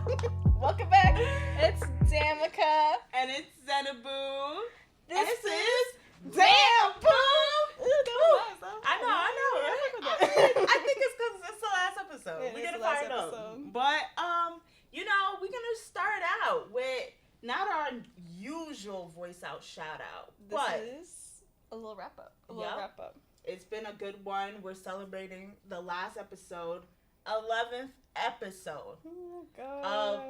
Welcome back. It's Damica. And it's Zenebou. This is DamnBoo. I know, right? I think it's because it's the last episode. We're gonna find out. But we're gonna start out with not our usual voice out shout out. This is a little wrap up. It's been a good one. We're celebrating the last episode, 11th episode of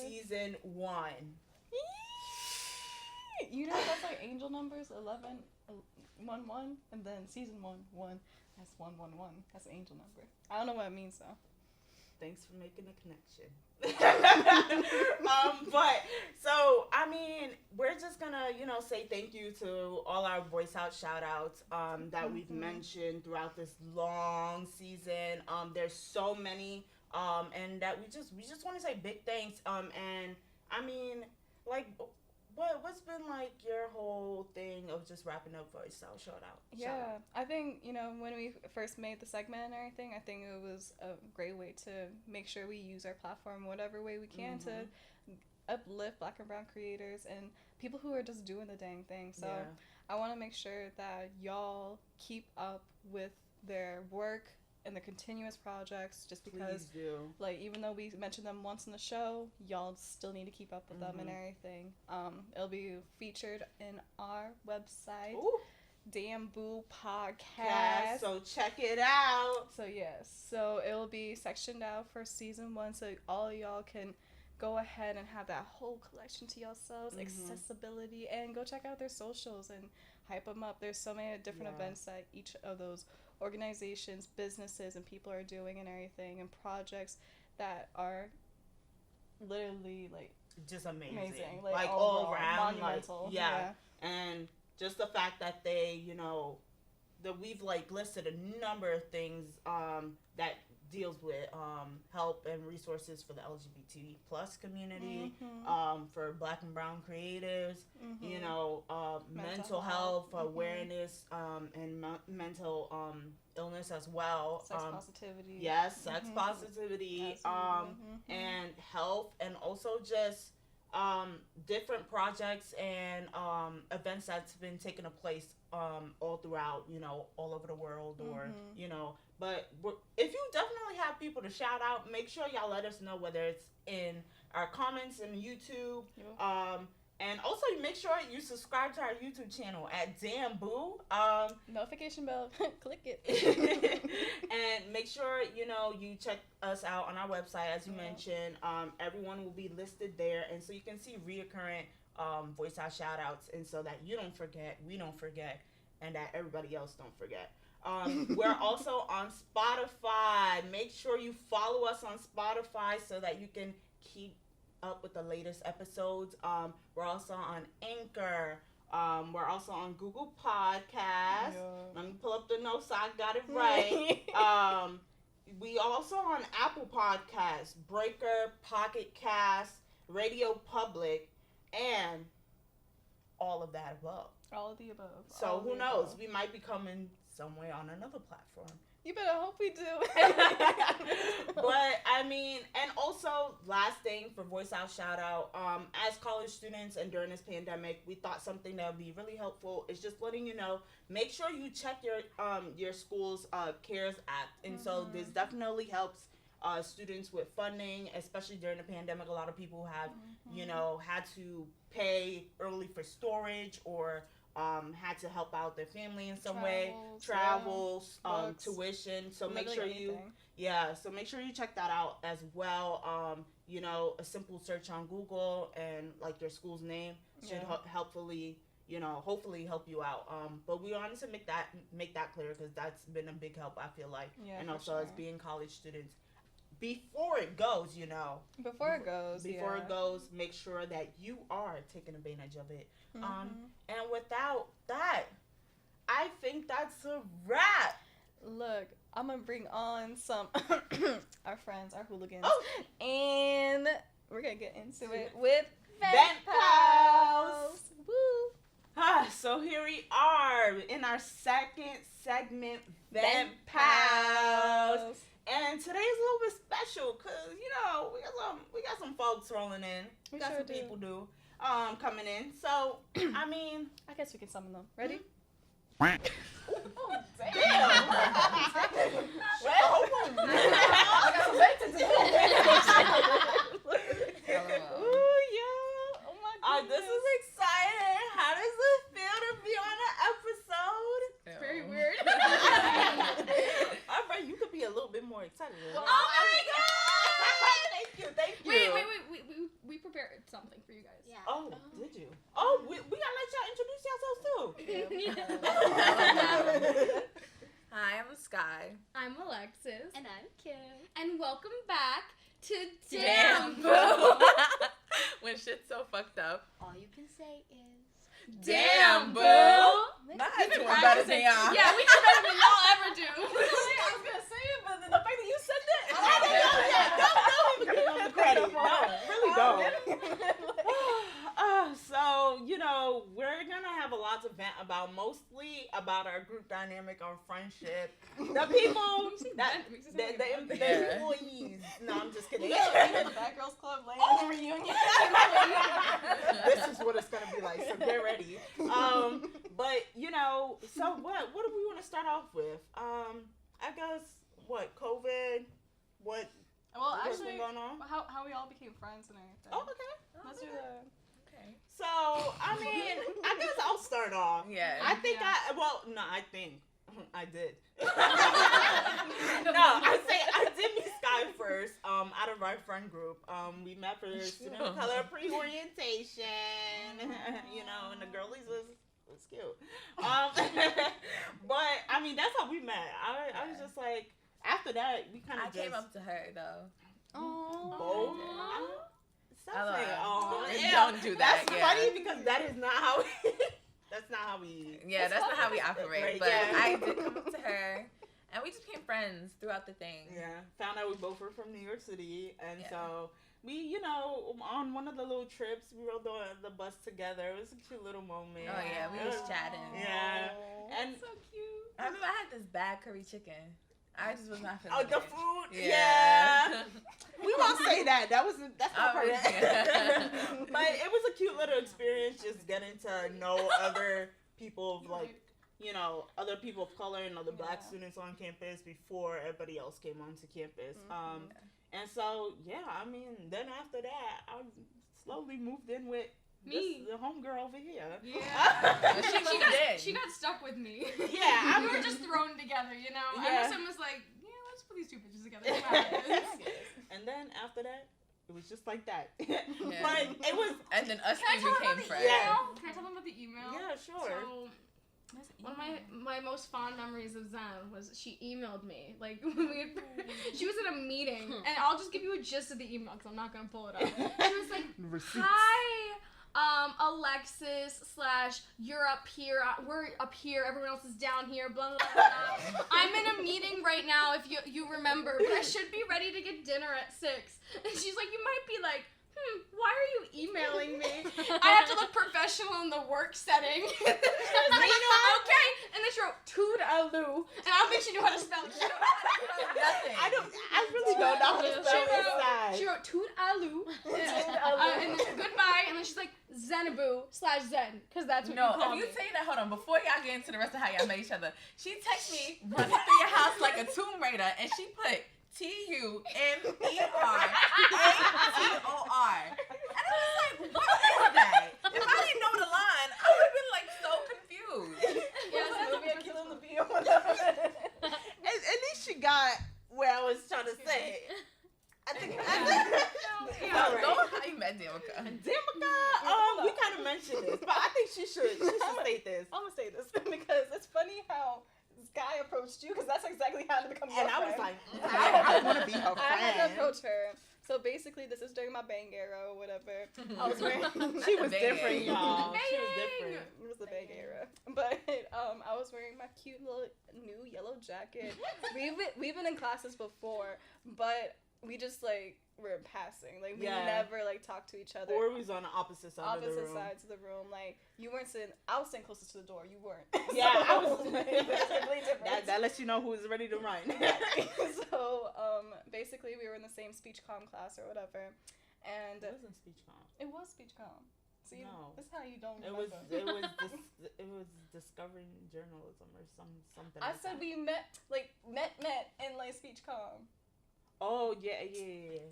season 1. You know that's like angel numbers, 11, 1, 1, and then season 1, 1. That's 1, 1, 1. That's an angel number. I don't know what it means though. Thanks for making the connection. We're just gonna, say thank you to all our voice out shout outs that we've mentioned throughout this long season. There's so many, and that we just want to say big thanks. What's been like your whole thing of just wrapping up voice out shout out? Yeah, I think, when we first made the segment and everything, I think it was a great way to make sure we use our platform whatever way we can to uplift Black and brown creators and people who are just doing the dang thing. So I want to make sure that y'all keep up with their work and the continuous projects, just because even though we mentioned them once in the show, y'all still need to keep up with them and everything. It'll be featured in our website, DamnBoo Podcast. So check it out. So it'll be sectioned out for season 1, so all y'all can go ahead and have that whole collection to yourselves, accessibility, and go check out their socials and hype them up. There's so many different events that each of those organizations, businesses, and people are doing and everything, and projects that are literally just amazing. Like all around, monumental. And just the fact that they, that we've listed a number of things that deals with help and resources for the LGBT plus community, for Black and brown creatives, mental health awareness, and mental illness as well. Sex positivity. Yes, sex positivity, and health, and also just different projects and events that's been taking place all throughout, all over the world, or but if you definitely have people to shout out, make sure y'all let us know, whether it's in our comments in YouTube, and also make sure you subscribe to our YouTube channel at DamnBoo. Notification bell, click it. And make sure, you check us out on our website, as you mentioned. Everyone will be listed there, and so you can see reoccurring voice out shout outs, and so that you don't forget, we don't forget, and that everybody else don't forget. We're also on Spotify. Make sure you follow us on Spotify so that you can keep up with the latest episodes. We're also on Anchor. We're also on Google Podcast. Let me pull up the notes so I got it right. We also on Apple Podcasts, Breaker, Pocket Cast, Radio Public, and all of that above. All of the above. So who knows? We might be coming somewhere on another platform. You better hope we do. But and also last thing for voice out shout out, as college students and during this pandemic, we thought something that would be really helpful is just letting you know, make sure you check your school's CARES Act. And so this definitely helps students with funding, especially during the pandemic. A lot of people have had to pay early for storage, or had to help out their family in some way, travels, tuition. So make sure so make sure you check that out as well. A simple search on Google and your school's name should hopefully help you out. But we wanted to make that clear, because that's been a big help, I feel like. And also as being college students, before it goes, make sure that you are taking advantage of it. And without that, I think that's a wrap. Look, I'm gonna bring on some our friends, our hooligans, and we're gonna get into it with Vent Pals. Woo! So here we are in our second segment, Vent Pals. And today's a little bit special because, you know, we got some folks rolling in. We got sure some people coming in. So, I mean, I guess we can summon them. Ready? damn. Well, I got some bait to do. Ooh, yeah. Oh my goodness. This is exciting. How does it feel to be on an episode? It's very weird. All right, you could be a little bit more excited. Oh my God! Thank you. Wait. We prepared something for you guys. Yeah. Oh, did you? Oh, we gotta let y'all introduce yourselves too. Hi, I'm Sky. I'm Alexis. And I'm Kim. And welcome back to DamnBoo. When shit's so fucked up. All you can say is DamnBoo. Not doing better than y'all. Yeah, we do better than y'all ever do. I was gonna say it, but the fact that you said that. Don't even give them the credit. No, really don't. So, you know, we're gonna have a lot to vent about, mostly about our group dynamic, our friendship, the people, the employees. No, I'm just kidding. The Bad Girls Club Lane reunion. This is what it's gonna be like, so get ready. But you know, so what do we want to start off with? I guess COVID. What's been going on? How we all became friends and everything. Oh, okay. Let's do that. Okay. So, I mean, I guess I'll start off. Yeah. I think I did. No, I did meet Sky first, out of our friend group. We met for student of color pre-orientation, you know, and the girlies was cute. But, I mean, that's how we met. I was just like, after that, we kind of came up to her, though. Oh. Stop saying, yeah. Don't do that. That's funny because that is not how we. That's not how we. Yeah, that's not how we operate. Right, But yeah. I did come up to her, and we just became friends throughout the thing. Yeah, found out we both were from New York City, and so we, you know, on one of the little trips, we rode the bus together. It was a cute little moment. Oh yeah, we was chatting. Yeah, and so cute. I remember I had this bad curry chicken. I just was not feeling oh, the it. food. Yeah. We won't say that. That's not part of it. Yeah. But it was a cute little experience, just getting to know other people of like, you know, other people of color and other Black students on campus before everybody else came onto campus. And so I mean, then after that, I slowly moved in with the homegirl over here. Yeah. She got stuck with me. Yeah, we were just thrown together, you know. Yeah. Emerson was like, let's put these two bitches together. And then after that, it was just like that. Yeah. But it was. And then us Can I three tell them became about the friends. email? Can I tell them about the email? Yeah, sure. So, one of my most fond memories of Zen was she emailed me. Like, when she was in a meeting, and I'll just give you a gist of the email because I'm not going to pull it up. She was like, hi, Alexis / you're up here, we're up here, everyone else is down here, blah, blah, blah, blah. I'm in a meeting right now, if you remember, but I should be ready to get dinner at 6. And she's like, you might be like, why are you emailing me? I have to look professional in the work setting. Okay. And then she wrote toodaloo. And I don't think she knew how to spell it. Nothing. I really don't know how to spell it. She wrote toodaloo. And then goodbye. And then she's like Zenebou / Zen. Because that's what you call me. If you say that, hold on, before y'all get into the rest of how y'all met each other, she texted me running through your house like a Tomb Raider, and she put TUMERATOR. And I was like, what is that? If I didn't know the line, I would have been like so confused. At least she got where I was trying to say. I think. Go how you met Damica. Damica, we kind of mentioned this, but I think she should state this. I'm gonna say this because it's funny how Sky approached you because that's exactly how to become your And I friend. was like, I want to be her friend. I had to approach her. So basically, this is during my bang era or whatever. I was wearing. She was different, y'all. She was different. It was the bang era, but I was wearing my cute little new yellow jacket. We've been in classes before, but we just like were passing. Like we never like talked to each other. Or we was on the opposite side of the room. Opposite sides of the room. Like you weren't sitting. I was sitting closest to the door. You weren't. Yeah, so, I was. That lets you know who's ready to run. So basically we were in the same speech comm class or whatever, and it wasn't speech comm. It was speech comm. See, no. That's how you don't. It remember. it was discovering journalism or something. I said we met in like speech comm. Oh yeah.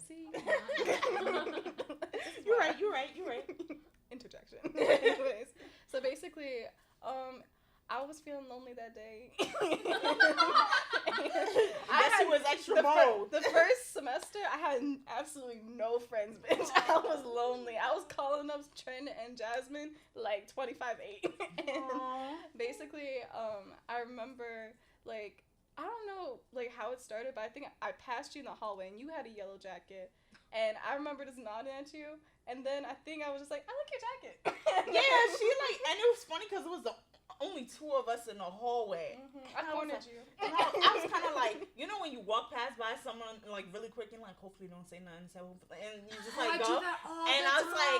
See, you're right. Interjection. Anyways, so basically, I was feeling lonely that day. She was extra bold. The first semester, I had absolutely no friends, bitch. I was lonely. I was calling up Trent and Jasmine like 25-8. And basically, I remember like, I don't know like how it started, but I think I passed you in the hallway and you had a yellow jacket. And I remember just nodding at you. And then I think I was just like, I like your jacket. Yeah, she like, and it was funny because it was only two of us in the hallway. I cornered you. And I was kind of like, you know, when you walk past by someone like really quick and like, hopefully don't say nothing, and you just like go. And I was like,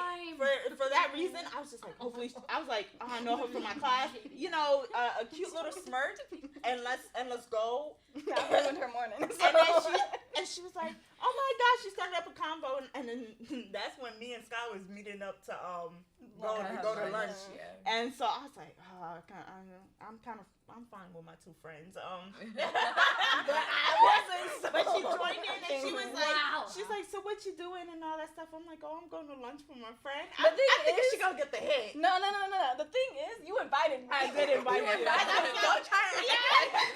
for that reason, I was just like, hopefully, I was like, oh, I know her from my class, you know, a cute little smirk, and let's go. I ruined her morning. So. And she was like, oh my gosh, she started up a convo, and then that's when me and Scott was meeting up to go to lunch. Yeah. And so I was like, oh, I'm fine with my two friends. But I wasn't. So but she joined in and she was like, she's like, so what you doing and all that stuff. I'm like, oh, I'm going to lunch with my friend. I think she gonna get the hit. No. The thing is, you invited me. I did invite you. Don't try it.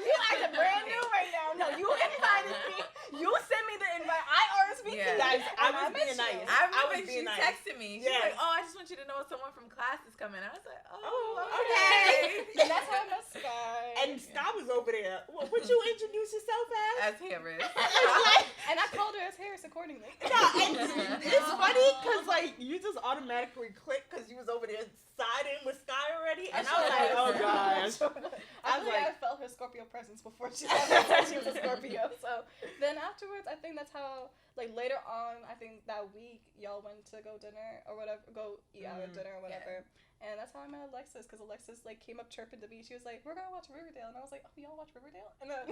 You acting brand new right now. No, you invited me. You sent me the invite. I RSVP'd. Guys, I was being nice. I remember she texted me. She's like, oh, I just want you to know someone from class is coming. I was like, oh, okay. And that's how I met Sky. And Scott was over there. Would you introduce yourself as? As Harris. And I called her as Harris accordingly. No, and it's funny because like you just automatically click because you was over there siding with Sky already, and I was like, oh gosh. I felt her Scorpio presence before she said she was a Scorpio. So then afterwards, I think that's how, like later on, I think that week y'all went to go dinner or whatever, go eat out at dinner or whatever. Yeah. And that's how I met Alexis, because Alexis like came up chirping to me. She was like, "We're gonna watch Riverdale," and I was like, "Oh, y'all watch Riverdale?" And then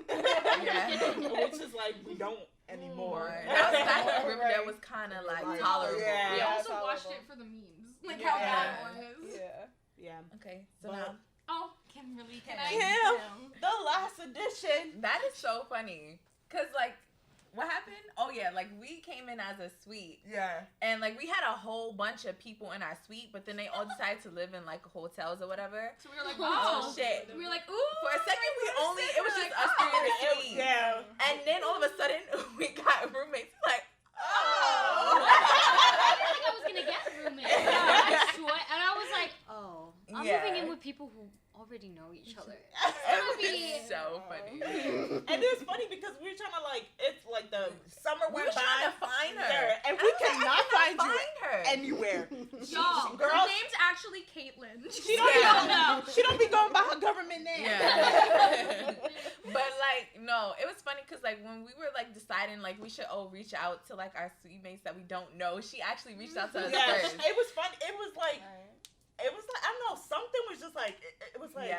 which is like we don't anymore. That was back when Riverdale was kind of like tolerable. Yeah. We also watched it for the memes, like how bad it was. Yeah. Okay, so now. Oh, Kimberly, Kim, the last edition. That is so funny, cause like. What happened? Oh yeah, like we came in as a suite. Yeah. And like we had a whole bunch of people in our suite, but then they all decided to live in like hotels or whatever. So we were like, oh shit. We were like, ooh. For a second it was just us three in the suite. Yeah. And then all of a sudden we got roommates like, oh. I didn't think I was gonna get roommates. I swear, and I was like, oh, I'm moving in with people who already know each other. It would be so funny. And it was funny because we were trying to like, it's like the summer went by. We were trying to find her. And we cannot find her anywhere. Y'all, her name's actually Caitlin. She don't be going by her government name. Yeah. But like, no, it was funny because like when we were like deciding like we should all reach out to like our suite mates that we don't know, she actually reached out to us first. It was funny. It was like, I don't know, something was just like, it was like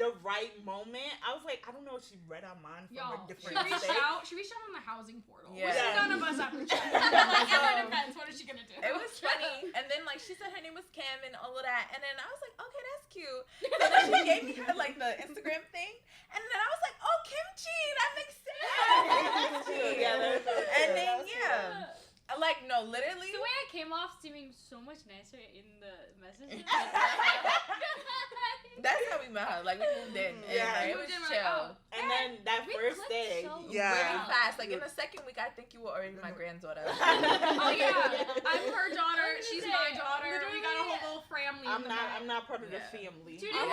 the right moment. I was like, I don't know if she read our mind from a different state. She reached out on the housing portal. Yeah. Which none of us ever checked. Like, it depends. What is she gonna do? It was funny. And then like she said her name was Kim and all of that. And then I was like, okay, that's cute. So then she gave me her like the Instagram thing. And then I was like, oh, kimchi, that makes sense. That's cute. And then like no, literally. The way I came off seeming so much nicer in the messages. That's how we met her. Like we moved in. And, it was chill. And then that first day, really fast. Like in the second week, I think you were already my granddaughter. Oh yeah, I'm her daughter. She's my daughter. We got a whole little family. I'm not part of the family. Dude, I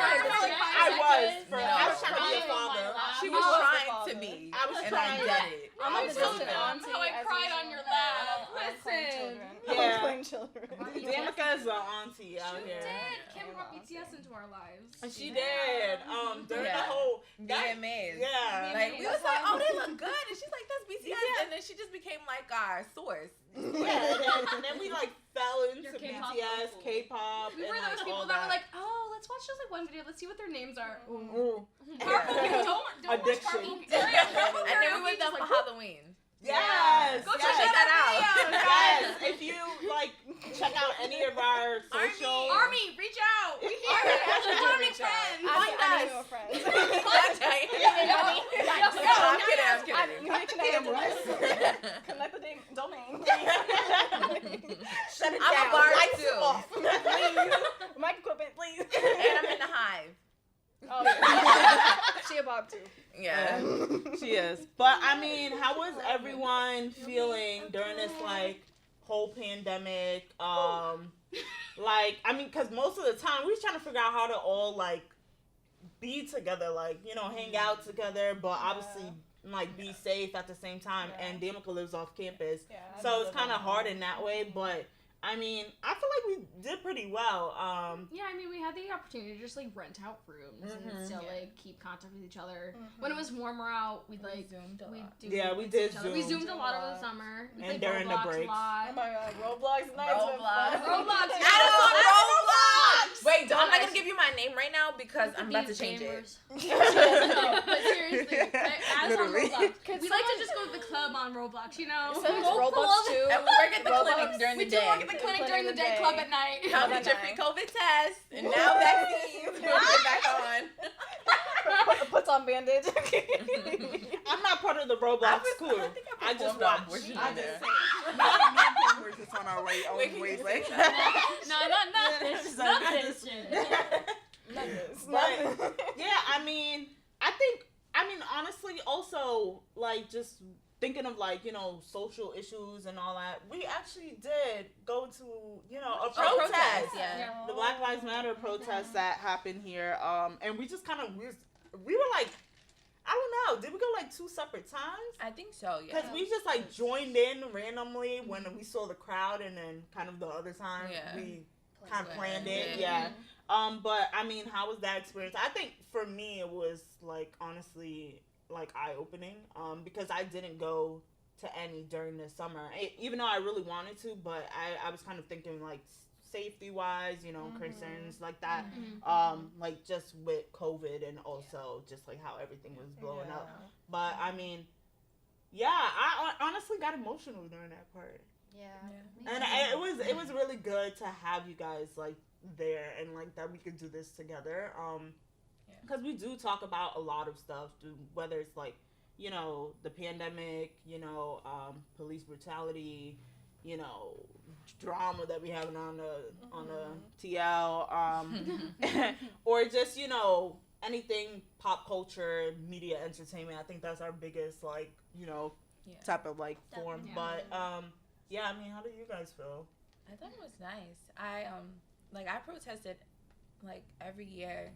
was trying to be a father. She was trying to be. I was and I trying. get it. I'm so dumb how I cried on your lap. Listen. Yeah. children. Damica is an auntie out She here. did. Kim brought BTS into our lives. She did. During the whole VMAs. Yeah. Like we was like, oh, they look good, and she's like, that's BTS, and then she just became like our source. And then we like fell into BTS, K-pop. We were and, those like, people all that were like, oh, let's watch just like one video. Let's see what their names are. Ooh. Purple, don't Addiction. watch Purple. And then we were done for Halloween. Yes. Go check that out. Yes. If you like check out any of our social Army, reach out. We here. Army friends. I Find need us. more friends. I'm kidding. Connect the domain. Shut it I'm down. a bar Lights too. off. Please. Mic equipment, please. And I'm in the hive. Oh, yeah. She a Bob too. Yeah. She is. But I mean, how was everyone feeling during this like whole pandemic? Like, I mean, because most of the time we was trying to figure out how to all like be together, like, you know, hang out together, but obviously like be safe at the same time. And Damica lives off campus, so it's kind of hard in that way. But I mean, I feel like we did pretty well. Yeah, I mean, we had the opportunity to just like rent out rooms and still like keep contact with each other. When it was warmer out, we'd like zoomed a lot. We did Zoom. We zoomed a lot over the summer. We And played during the Roblox breaks. a lot. Oh my god, Roblox nights. Roblox. Add us on Roblox! Wait, I'm not Honest. gonna give you my name right now because I'm about to change it. No, but seriously, add us on Literally. Roblox. We like to just go to the club on Roblox, you know? So it's Roblox too. And we work at the clinic during the We do day. work at the clinic during the day, club at night. Come get your free COVID test, and now vaccines. We'll get back on. Puts on bandage. I'm not part of the Roblox crew. I just watch. I just We're just on our way, own ways. Like, No, not this. Not this shit. But yeah, I mean, honestly, also like just thinking of like, you know, social issues and all that. We actually did go to, you know, a protest. Yeah. The Black Lives Matter protest that happened here. And we just kind of we were like, I don't know, did we go like 2 separate times? I think so, yeah. Because we just like joined in randomly when we saw the crowd, and then kind of the other time we kind of planned it. Yeah. But I mean, how was that experience? I think for me it was like honestly like eye-opening. Because I didn't go to any during the summer, even though I really wanted to. But I was kind of thinking like safety-wise, you know, concerns like that. Like just with COVID and also just like how everything was blowing up. But I mean, yeah, I honestly got emotional during that part. And it was really good to have you guys like there and like that we could do this together. Because we do talk about a lot of stuff, whether it's like, you know, the pandemic, you know, police brutality, you know, drama that we having on the TL, or just, you know, anything pop culture, media, entertainment. I think that's our biggest like, you know, type of like form. But yeah, I mean, how do you guys feel? I thought it was nice. I protested like every year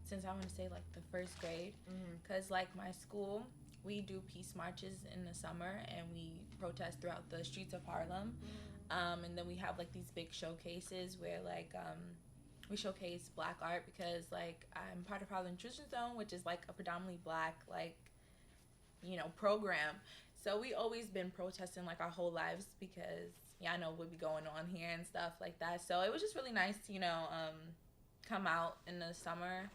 since I want to say like the first grade, because like my school, we do peace marches in the summer and we protest throughout the streets of Harlem. And then we have like these big showcases where like we showcase Black art, because like I'm part of Harlem Intrusion Zone, which is like a predominantly Black like, you know, program. So we always been protesting like our whole lives, because I know what be going on here and stuff like that. So it was just really nice to, you know, come out in the summer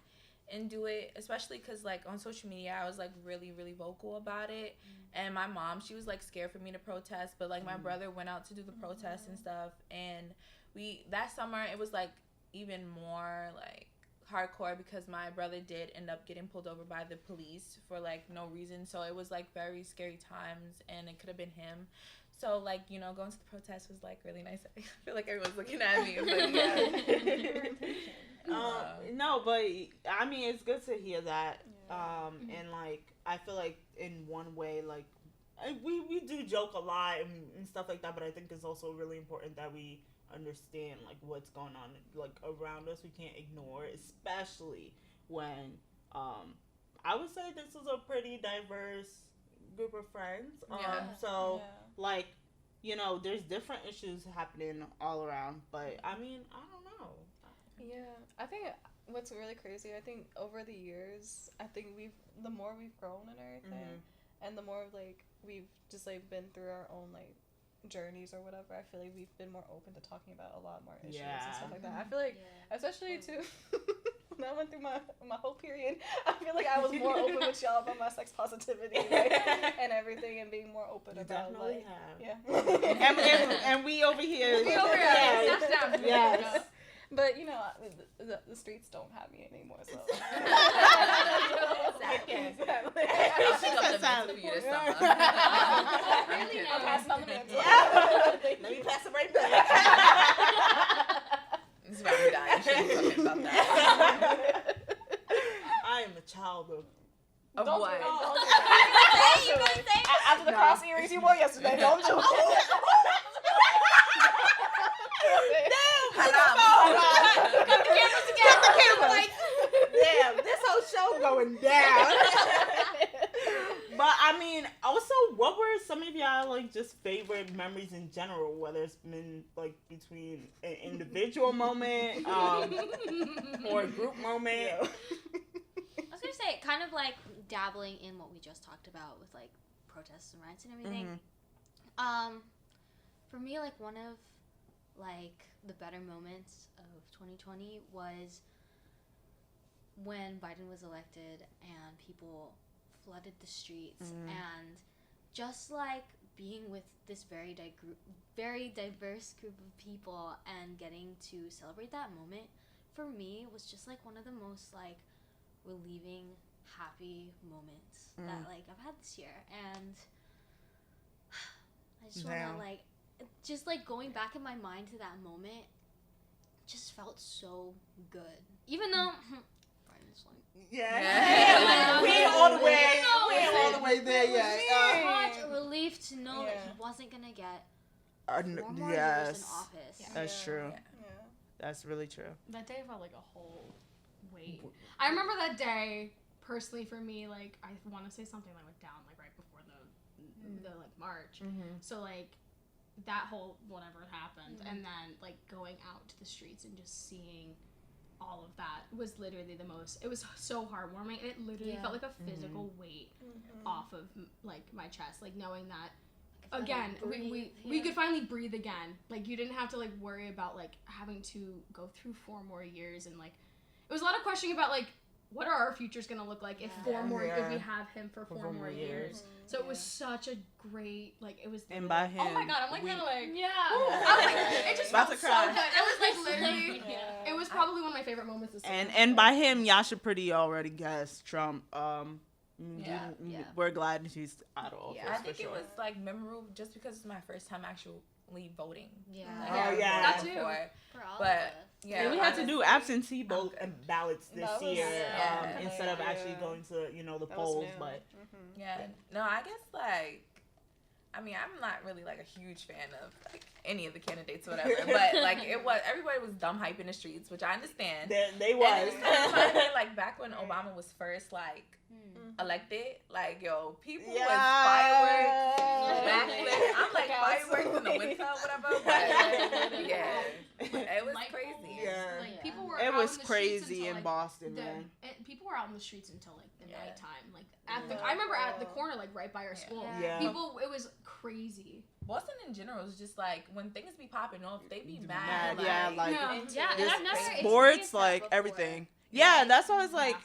and do it, especially because like on social media I was like really vocal about it. And my mom, she was like scared for me to protest, but like my brother went out to do the protests and stuff, and that summer it was like even more like hardcore, because my brother did end up getting pulled over by the police for like no reason. So it was like very scary times, and it could have been him. So like, you know, going to the protest was like really nice. I feel like everyone's looking at me. No, but I mean, it's good to hear that. And like, I feel like in one way, like we do joke a lot and stuff like that, but I think it's also really important that we understand like what's going on like around us. We can't ignore, especially when I would say this is a pretty diverse group of friends. Like, you know, there's different issues happening all around. But I mean, I don't know. Yeah, I think what's really crazy, I think over the years, I think the more we've grown and everything, and the more like we've just like been through our own like journeys or whatever, I feel like we've been more open to talking about a lot more issues and stuff like that. I feel like, especially too, when I went through my whole period, I feel like I was more open with y'all about my sex positivity, like, and everything, and being more open about like, and we over here, yes. But you know, the streets don't have me anymore, so. Let me pass it right back. This is why we dying. She was talking about that. I am a child of what? After the cross earrings you wore yesterday, don't joke. Damn, this whole show going down. But I mean, also, what were some of y'all like just favorite memories in general? Whether it's been like between an individual moment or a group moment. I was gonna say, kind of like dabbling in what we just talked about with like protests and riots and everything. For me, like one of like the better moments of 2020 was when Biden was elected and people flooded the streets and just like being with this very diverse group of people and getting to celebrate that moment for me was just like one of the most like relieving, happy moments that like I've had this year. And I just want to like just like going back in my mind to that moment just felt so good, even though we ain't all the way there yet. Such a relief to know that he wasn't gonna get 4 more years in office. That's true. That's really true. That day felt like a whole weight. I remember that day personally for me. Like I want to say something that went down like right before the like march. So like that whole whatever happened, and then like going out to the streets and just seeing all of that was literally the most. It was so heartwarming. It literally felt like a physical weight off of like my chest, like knowing that again we could finally breathe again. Like you didn't have to like worry about like having to go through 4 more years, and like it was a lot of questioning about like what are our futures gonna look like if if we have him for 4 more years. So it was such a great, like, it was. And by him, oh my god, I'm like kind of like. Yeah. I was like, it just about felt to cry. so good. It was like literally. It was probably one of my favorite moments this year. And by him, y'all should pretty already guess Trump. We're glad he's out of office. I think it was like memorable just because it's my first time actually voting. That too. But and we had to do absentee ballots this year instead of actually going to the polls. But no, I guess like. I mean, I'm not really like a huge fan of like any of the candidates or whatever, but like everybody was dumb hype in the streets, which I understand. They was. And it reminded me, like back when Obama was first like elected, like people was fireworks, backflips. I'm like fireworks in the winter or whatever, but it was crazy. Like, people were it out was in the crazy streets until, in like, Boston, man. People were out in the streets until like the nighttime, like I remember at the corner, like right by our school. People, it was crazy. Boston in general is just like when things be popping off, they be mad. And I've never sports, like everything. Yeah, that's why it's like.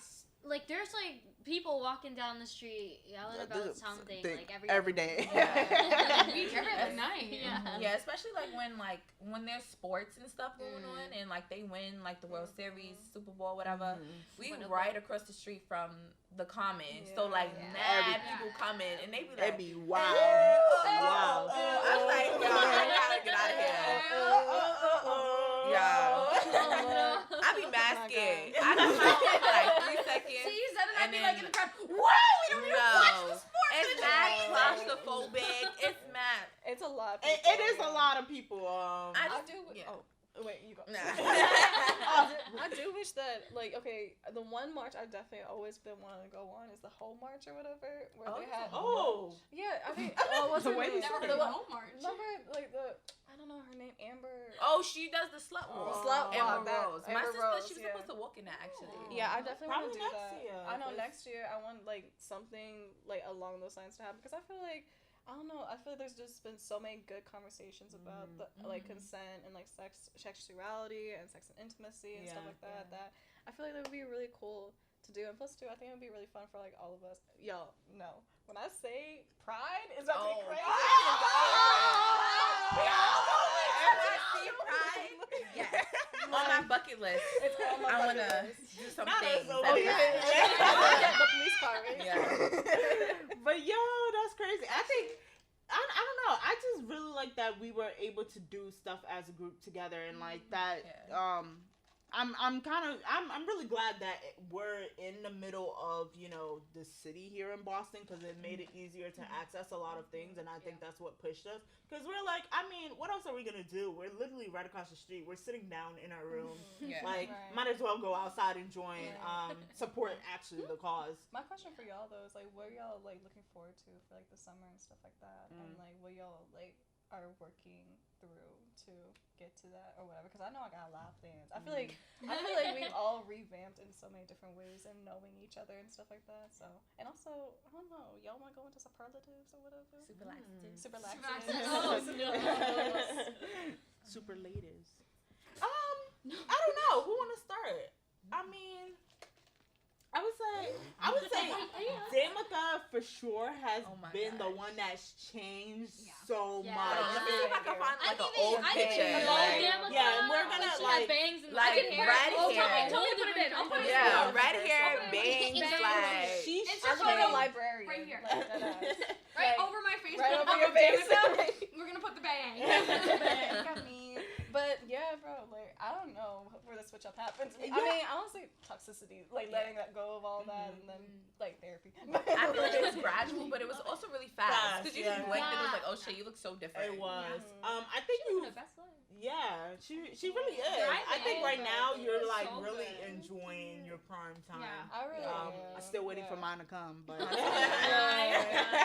Like there's like people walking down the street yelling about something like every day. Every night. Yeah, especially like when there's sports and stuff going on and like they win like the World Series, Super Bowl, whatever. We right across the street from the Commons, so like mad people come in and they be like, wow. I'm like, yo, I gotta get out of here. I be mad scared. I be like 3 seconds. See, and then I'd be like in the crowd, wow, we don't even No. watch the sports. It's mad claustrophobic. It's mad. It's a lot. It is a lot of people. I just do. Yeah. Oh, wait, you go. Nah. I do wish that, like, okay, the one march I've definitely always been wanting to go on is the whole march or whatever, where they had. Yeah, I think. What's her name? Never heard of the whole march. Remember, like I don't know her name, Amber. Oh, she does the slut walk. The slut walk. Amber Rose. My Amber sister, Rose, she was supposed to walk in that actually. Yeah, I definitely want to do next that. year, I know next year I want like something like along those lines to happen because I feel like. I don't know. I feel like there's just been so many good conversations about the like consent and like sexuality and sex and intimacy and stuff like that. That I feel like that would be really cool to do. And plus, too, I think it would be really fun for like all of us. Yo, no. When I say pride, is that crazy? Pride. Yes. On my bucket list. It's on my I bucket wanna list. do some things. The police car, right? Yeah. But yo, that's crazy. I don't know. I just really like that we were able to do stuff as a group together and like that. Yeah. I'm really glad that we're in the middle of, you know, the city here in Boston because it made it easier to access a lot of things, and I think that's what pushed us. Because we're like, I mean, what else are we gonna do? We're literally right across the street. We're sitting down in our room. Like, might as well go outside and join, support actually the cause. My question for y'all though is like, what are y'all like looking forward to for like the summer and stuff like that, and like what y'all like are working through to get to that or whatever? Because I know I got a lot of plans. I feel like we've all revamped in so many different ways and knowing each other and stuff like that. So, and also, I don't know, y'all want to go into superlatives or whatever? Superlatives. Superlatives. I don't know. Who want to start? I mean, I would say Damica for sure has been the one that's changed so much. Let me see if I can find like an old picture. Yeah, and we're gonna like bangs and like red hair. Totally put it in. I'll put it in. Yeah, red hair, bangs, like. She's like a librarian. Right here. Like, right over my face. Right over your face. We're gonna put the bang. Got me. But yeah, bro, like I don't know where the switch up happens. I mean, I don't say toxicity, like letting that go of all that, and then like therapy. I feel like it was gradual, but it was also really fast because you just blinked and it was like, oh shit, you look so different. It was. I think you. The best life. Yeah, she really is. I think right now you're like really enjoying your prime time. Yeah, I really am. I'm still waiting for mine to come, but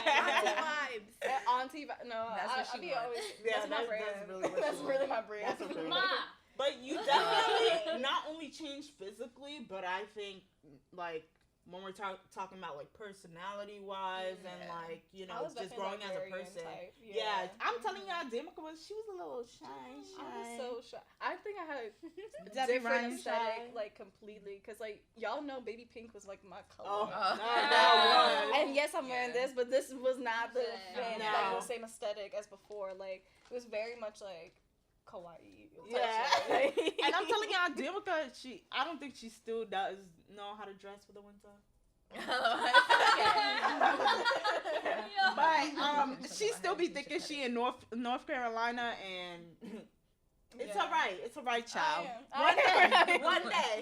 Vibes. Auntie vibes. No, That's what she always. Yeah, That's my brand. That's really my brand. That's okay. But you definitely not only changed physically, but I think like when we're talking about like personality wise and like, you know, just growing as a person. Yeah. I'm telling y'all, Damica she was a little shy. I was so shy. I think I had a Debbie different Ryan aesthetic, shy. like completely, because like y'all know, baby pink was like my Oh, color. that was. And yes, I'm wearing this, but this was not the like No. the same aesthetic as before. Like it was very much like kawaii. Yeah. Shit. And I'm telling y'all, Damica, I don't think she still does know how to dress for the winter. But she still be thinking she in North Carolina, and it's alright. It's alright, child. One day.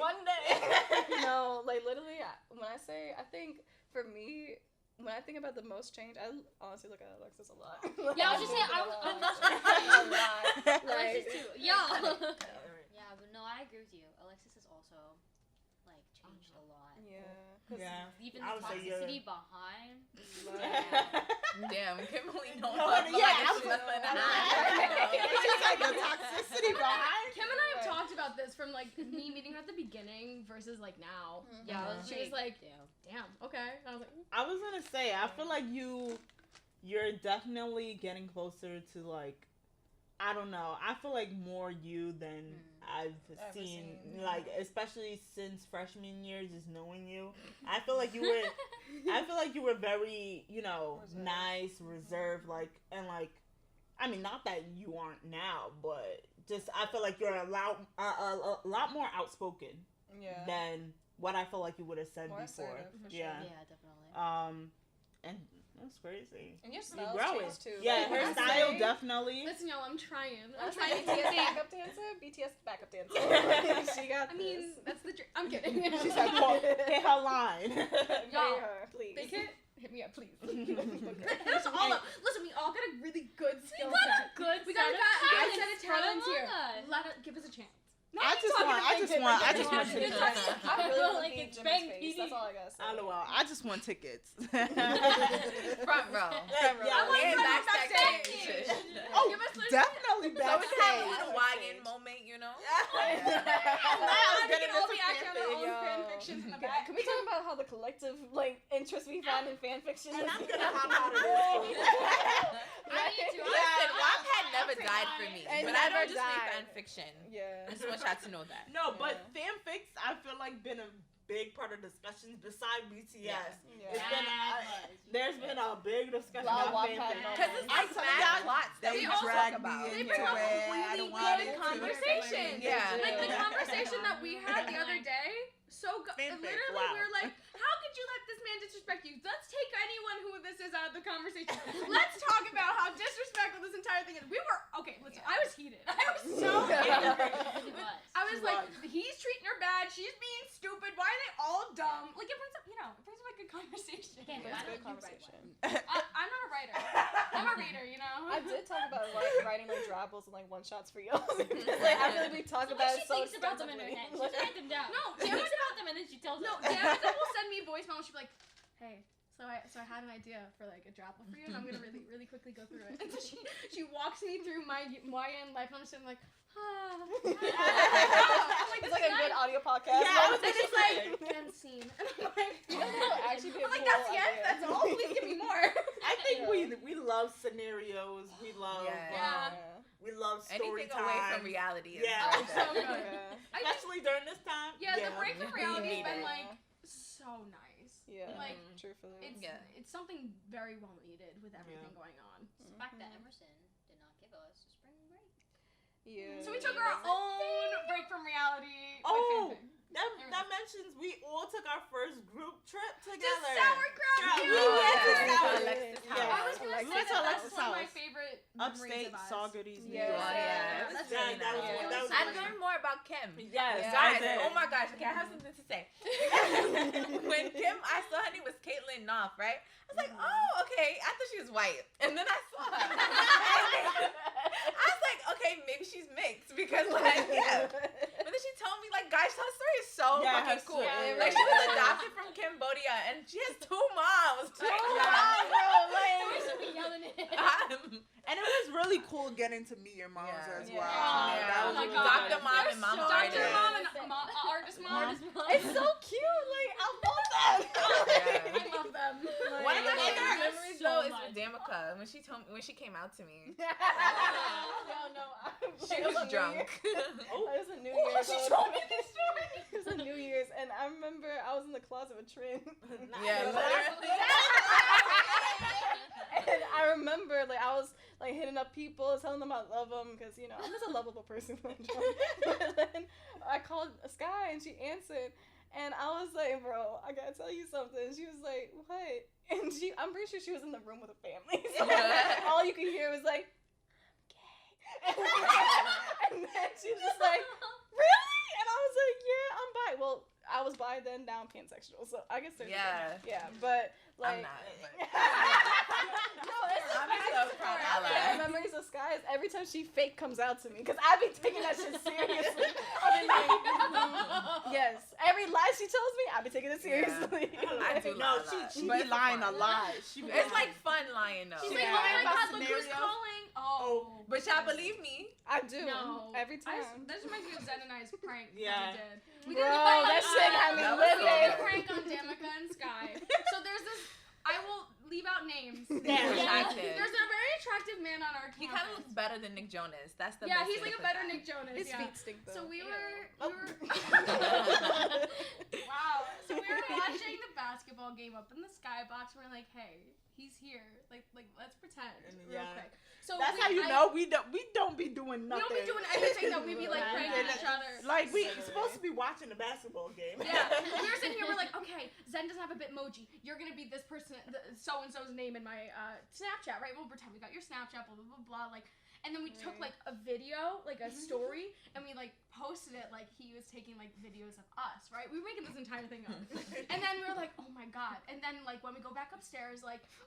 No, like literally, when I say, I think for me, when I think about the most change, I honestly look at Alexis a lot. Yeah, I was just saying, a lot. Alexis too. Yo. Yeah, but no, I agree with you. Alexis has also like changed a lot. Yeah. Even I the would say toxicity behind. Damn, Kimberly don't No, look yeah, like she's nothing to She's like the toxicity behind. Kim and I have talked about this from like me meeting her at the beginning versus like now. Yeah, She was like, damn, okay. And I was like, I was gonna say, I feel like you're definitely getting closer to like, I don't know. I feel like more you than I've seen, like especially since freshman year, just knowing you. I feel like you were very, you know, nice, reserved, like, and like, I mean, not that you aren't now, but just I feel like you're a lot more outspoken than what I feel like you would have said more before. assertive, for sure. Yeah, definitely. And that's crazy. And your style's growing changed too. Yeah, her When I style say- definitely. listen, y'all, I'm trying. I I'm say trying. BTS backup dancer, BTS backup dancer. She got I mean, this. that's the dream. I'm kidding. She's like, well, hit her line. Y'all, her, please. Big hit? Hit me up, please. Listen, we all got a really good skill set. Good We got a set of talents talents here. Give us a chance. I just want You're tickets. talking- I really want to Like be it's Jimmy's bang face. PD. That's all I gotta say. LOL. I just want tickets. Front row. Yeah, I want And to go backstage. Oh, Give us definitely So we can have a little backstage. YN moment, you know? We can all be acting on our own fan fictions in the back. Can we talk about how the collective interest we find in fan fiction? And is- I'm gonna hop out of this. I need to. Listen, I'll Wattpad take never mine. died for me. It But I never don't just read died. fan fiction. Yeah. I just want y'all to know that. No, but fanfics, I feel like been a big part of discussions besides BTS. Yeah. It's been there's been a big discussion Lot of about Wattpad fanfics. moments. Because it's I'm like telling mad y'all, plots that They we all talk drag about. me They into bring up it. I really don't want good it to. conversations. Yeah. Like the conversation that we had the other day. Fanfic, Literally, wow. we were like, how could you let this man disrespect you? Let's take anyone who this is out of the conversation. Let's talk about how disrespectful this entire thing is. We were, okay, listen, I was heated. I was so heated. I was like, he's treating her bad. She's being stupid. Why are they all dumb? Like, it brings up, it brings up a good conversation. That's a good conversation. I'm not a writer. I'm a reader, you know? I did talk about writing drabbles and one shots for y'all. I feel like we talk about it so She thinks about them in her head. She extensively. write them down. No, She thinks about them and then she tells No, us. Damica will send me a voicemail and she'll be like, hey, so I had an idea for a drabble for you and I'm gonna really quickly go through it. And so she walks me through my YN life and I'm just sitting like, I'm like, It's like a good audio podcast. Yeah, and it's like, end scene. And I'm like, Actually be a I'm like, cool that's yes, idea. that's all. Please give me more. I think we love scenarios. We love Yeah. we love story Anything time. away from reality is Yeah. like So that. good. Yeah. Especially during this time. Yeah, the break from reality need has been it. so nice. Yeah. Like, truthfully. It's something very well needed with everything going on. It's the fact that Emerson did not give us a spring break. Yeah. So we took our own break from reality. Oh, with fanfic. that mentions we all took our first group trip To together. sauerkraut. Yeah, we dude. went to Yeah. Sour- Alexis' Yeah. house. I was gonna We say went to that's Alexis' one of my house. favorite memories Upstate of us. Saw Goodies, New Yeah. York. Oh, yeah. That's That's really really that was- nice. that was I really learned more about Kim. Yes, Guys, I did. oh my gosh, okay, I have something to say. When Kim, I saw her name was Caitlin Knopf, right? I was like, oh, okay. I thought she was white. And then I saw her. I was like, okay, maybe she's mixed because, yeah. But then she told me, guys, her story is so Yeah, fucking her cool. story Like, she was adopted from Cambodia and she has 2 moms. Bro, like, We should be yelling it. And it was really cool getting to meet your moms Yeah. as Yeah. well. Yeah. That Oh was my really God. Dr. Mom and Mom Dr. Artist. Mom and Artist Mom. it's so cute. Like, I love that. Yeah. I love them. One of my I love favorite them memories so though is much. with Damica when she came out to me. No. She was drunk. It was a New Oh, Year's. she told me this story. It was a New Year's, and I remember I was in the closet with Trin. Yeah, literally. And I remember, I was hitting up people, telling them I love them, because I'm just a lovable person. But then I called Sky, and she answered, and I was like, "Bro, I gotta tell you something." She was like, "What?" And I'm pretty sure she was in the room with a family. So all you could hear was like, "I'm gay," and then she was just like, "Really?" And I was like, "Yeah, I'm bi." Well, I was bi then, now I'm pansexual, so I guess there's but I'm not. But no, it's I'm so proud my ally. memories of Sky is every time she fake comes out to me, because I be taking that shit seriously. I be like, yes, every lie she tells me, I be taking it seriously. I do No, lie a lot, she but be it's lying a fun. lot. It's fun lying though. She's Yeah. like, "Oh my About God, look who's scenarios. calling!" Oh, But y'all believe me. I do. no, Every time. That reminds me of Zen and I's prank Yeah. that we Bro, did. that shit had me That was so We did a good. prank on Damica and Sky. So there's this. I will leave out names. Damn, attractive. There's a very attractive man on our campus. He kind of looks better than Nick Jonas. That's the Yeah, best he's way like to a put better that. Nick Jonas. His Yeah. feet stink though. So we Ew. were. Oh. Wow. So we were watching the basketball game up in the skybox. We're like, hey, he's here. Like let's pretend real Yeah. quick. So That's how you know we don't be doing We nothing. don't be doing anything though. We be like pranking each other. Like we supposed to be watching the basketball game. Yeah, we were sitting here. We're like, okay, Zen doesn't have a Bitmoji. You're gonna be this person, so and so's name in my Snapchat, right? We'll pretend we got your Snapchat, blah blah blah blah. And then we took a video, a story, and we posted it like he was taking videos of us, right? We were making this entire thing up. And then we were like, oh my God. And then when we go back upstairs,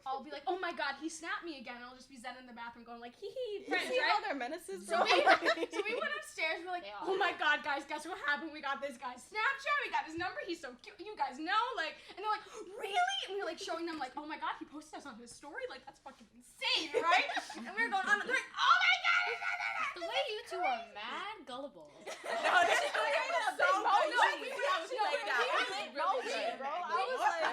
I'll be like, oh my God, he snapped me again. And it'll just be Zen in the bathroom going hee hee, You friends, see right? how they're menaces, So bro? we went upstairs. We're like, They are. oh my God, guys, guess what happened? We got this guy's Snapchat. We got his number. He's so cute. You guys know, like, and they're like, really? And we're like showing them, like, oh my god, he posted us on his story. Like, that's fucking insane, right? And we were going on. They're like, oh my god. The way you two are mad gullible. No, this is so good. We were actually like that. No, bro. I was like,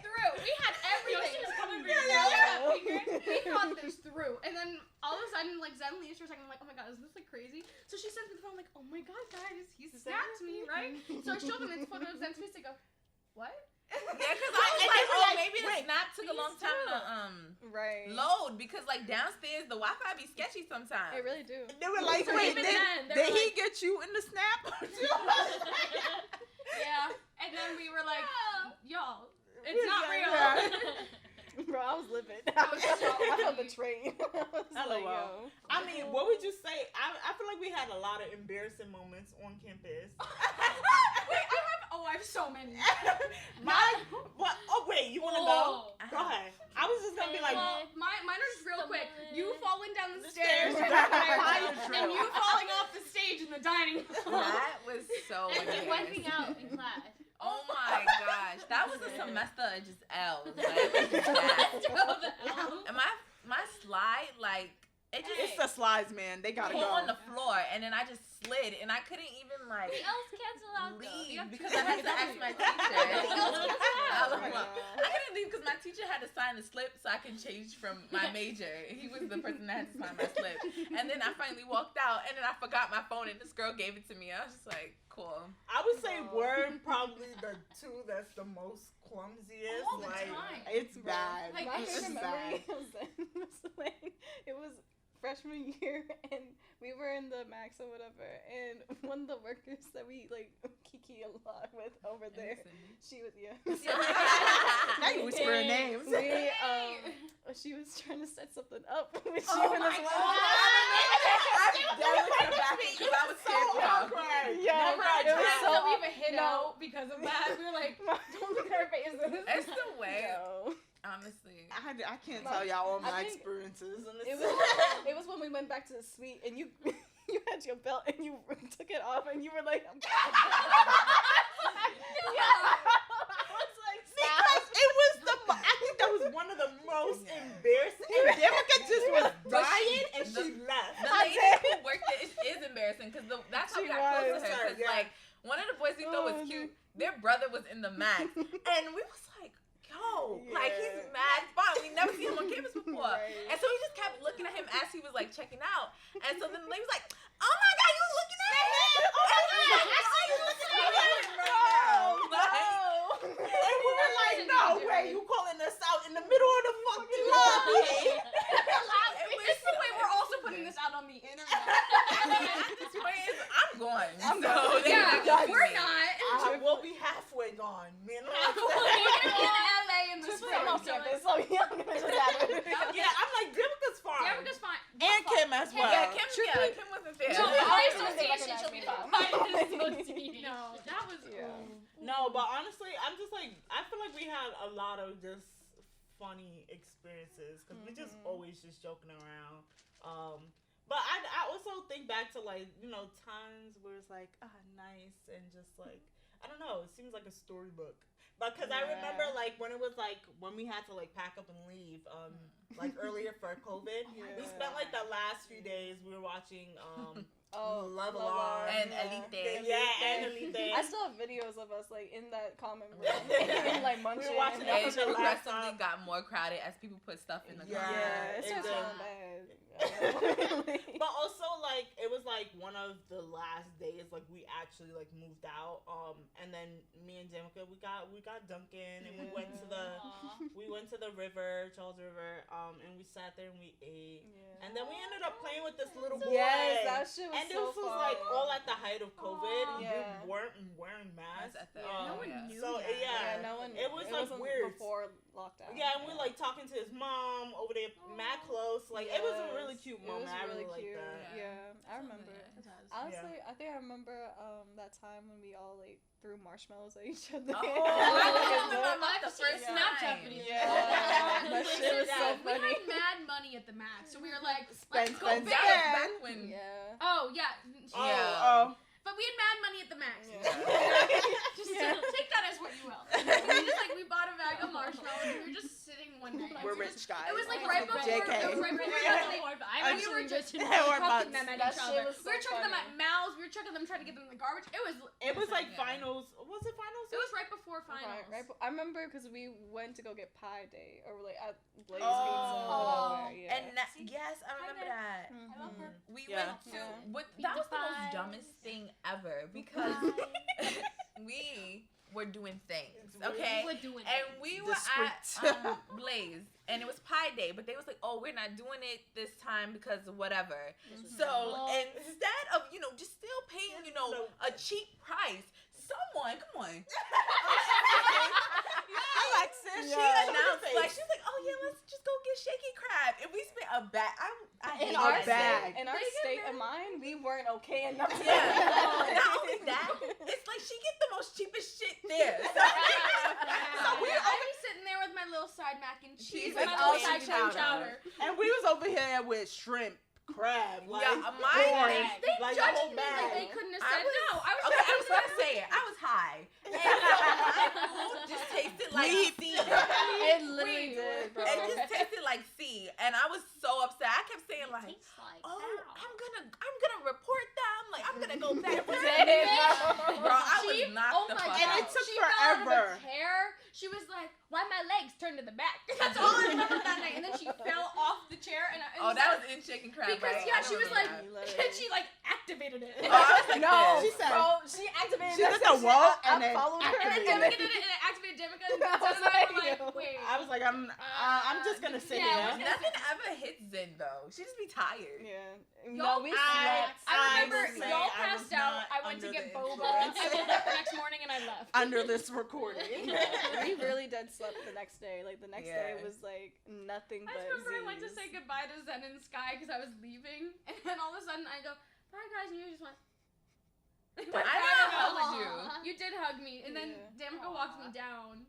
through. We had everything. She was coming for We thought this through. And then all of a sudden, like, Zen leaves for a second. I'm like, oh my god, isn't this like crazy? So she sends me the phone, like, oh my god, guys, he snapped me, right? So I showed them this photo of Zen's face. They go, what? Yeah, because I was like, maybe the snap took a long time to right. load because like downstairs the Wi-Fi be sketchy sometimes. It really do. They were like, So wait, even did then, he get you in the snap? Yeah. And then we were like, y'all, it's Yeah, not real. yeah. Bro, I was livid. I felt betrayed. I was like, yo. I mean, what would you say? I feel like we had a lot of embarrassing moments on campus. Wait, I have so many. What? Oh wait, you want to go? Go ahead. I was just gonna be like, Well, mine are just real quick. You falling down the stairs. stairs, and you falling off the stage in the dining hall. That was so And you embarrassing. wiping out in class. Oh my gosh, that was a semester of just L's. Like, it was just bad. And my slide, like, it just It's the slides, man. They gotta hit go. on the floor, and then I just slid, and I couldn't even like The L's cancel out though. You leave have because I had to ask my teacher. Oh my God. I couldn't leave because my teacher had to sign the slip so I can change from my major. He was the person that had to sign my slip. And then I finally walked out, and then I forgot my phone, and this girl gave it to me. I was just like, cool. I would say we're probably the two that's the most clumsiest. All the like, time. It's bad. Like, My it's favorite bad. memory was like, it was freshman year, and we were in the Max or whatever, and one of the workers that we like kiki a lot with over there, she was Now you whispering names. she was trying to set something up with Oh you and my this God. one. I was scared to go. Yeah, it was so So we even hit out because of that. We were like, don't look at her faces. It's the way, No. honestly. I can't tell y'all all my I think experiences. It was when we went back to the suite and you had your belt and you took it off and you were like, I'm I was like, Because it was I think that was one of the most embarrassing. And Damica just was dying and she left. The lady who worked it is embarrassing because that's how we She got close was. to her. Because Yeah. like one of the boys we thought was cute, their brother was in the Max, and we was like, yo, like he's mad fun. We never seen him on campus before, Right. and so we just kept looking at him as he was like checking out, and so then the lady was like, oh my god, you looking at him? Oh my god, I see you looking at him. And we were like, no way, you calling us out in the middle of the fucking lobby. It's the way we're also putting this out on the internet. At this point, I'm going. Yeah, we're not. I will be halfway gone. Man, We're in LA in the spring. I'm on campus, so yeah, I'm gonna just have it. yeah, I'm like, Damica's fine. Yeah, we're just fine. And Kim as well. Yeah, Kim wasn't there. No, By I association, she'll be fine. No, that was. Yeah. No, but honestly, I'm just like, I feel like we had a lot of just funny experiences because we just always just joking around. But I also think back to like, you know, times where it's like, nice and just like, I don't know, it seems like a storybook. But because I remember like when it was like, when we had to like pack up and leave, like earlier for COVID, we spent like the last few days, we were watching, Love Alarm. And Elite. Yeah, and Elite. I still have videos of us like in that common room, and, like munching. We were watching It that from the last progressively time. got more crowded as people put stuff in the car. Yeah, it's it just did. so bad. But also like it was like one of the last days like we actually like moved out and then me and Damica we got Dunkin' and we went to the river, Charles River, and we sat there and we ate and then we ended up playing with this little boy. Yes, that shit was and so this was fun. like all at the height of COVID. Yeah. We weren't wearing masks. No one knew So that. Yeah, no one. It was like wasn't weird. before lockdown. Yeah, and we like talking to his mom over there, mad close. Like it was a really cute moment. It was I really really cute. like that. I remember. Honestly, I think I remember that time when we all like threw marshmallows at each other. Oh, I I've seen Snapchat videos. Yeah. That shit was so We funny. had mad money at the Max, so we were like, Spend, let's go spend, big. spend. Back when Yeah. Oh yeah. Oh, But we had mad money at the Max. Yeah. Just take that as what you will. We bought a bag of marshmallows. And we were just sitting one night. we're rich guys. It was like right before. JK. It was right before. I'm We were actually just rich. chucking them at That each shit other. was so We were chucking them funny. at mouths. We were chucking them, trying to get them in the garbage. It was like Yeah. finals. Was it finals? It was right before finals. Right, I remember because we went to go get pie day or like at Blaze Oh. Pizza. Whatever, yeah. And yes, I remember that. I love her. We Yeah. went to Yeah. that was the Pizza most pies. dumbest thing ever because we were doing things, okay? We were doing And we were Discreet. at Blaze, and it was Pie Day, but they was like, "Oh, we're not doing it this time because of whatever." So instead of just still paying a cheap price, someone Alexis, she yeah. announced she was like, "Oh yeah, let's just go get shaky crab," and we spent a bag. in a our bag. in our state of mind, we weren't okay enough. Yeah. Not only that, it's like she get the most cheapest shit there. So I'd be sitting there with my little side mac and cheese and and my little clam side clam chowder. chowder. And we was over here with shrimp, crab, like my corn, thing- They like the judged whole me like they bag. couldn't have I said was- no. I was Okay, I was gonna say it. I was high. And my food just tasted like sea. It literally did, bro. It just tasted like sea, and I was so upset. I kept saying like, Tastes like "Oh, cow. I'm gonna report them. Like I'm gonna go back." Bro, I was knocked oh the my fuck God. out. it took She fell out of forever. a chair. She was like, "Why my legs turned to the back?" That's all I remember that night. And then she fell off the chair. And Oh, that was in chicken crab, because right? yeah, I she don't was like, remember and she like activated it. that. Oh, I was like, No, this. She said- bro, she activated. She that did the shit. wall I and then followed her. And then Damica did it, and it activated Damica. And I was Zen and I were like, like, wait. I was like, I'm just gonna sit yeah, here. Nothing ever hits Zen though. She just be tired. Yeah. Y'all- No, we I- slept. I remember will say y'all I passed was out. not I went to under get the boba. influence. I woke up the next morning and I left. Under this recording. We really dead slept the next day. Like the next day Yeah. was like nothing I but just remember I went to Z's. say goodbye to Zen and Sky because I was leaving, and then all of a sudden I go, "Bye guys," and you just went. I know I hugged you. You did hug me, and then Yeah. Damica walked me down.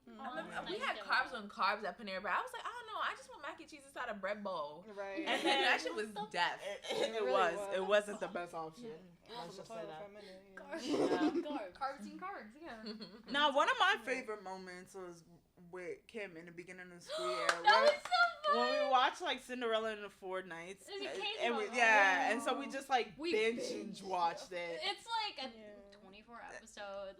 We had carbs on carbs at Panera Bread. I was like, I don't know. I just want mac and cheese inside a bread bowl. Right. And then that shit was death. It really was. was. It wasn't the best option. I Let's was just on say the that. toilet for a minute, yeah. Carbs and carbs, yeah. Now, one of my favorite moments was with Kim in the beginning of the school year. That was so When funny. we watched like Cinderella in the 4 nights, It became and we, one. yeah, and so we just like We binge watched it. It's like a Yeah. 24 episode.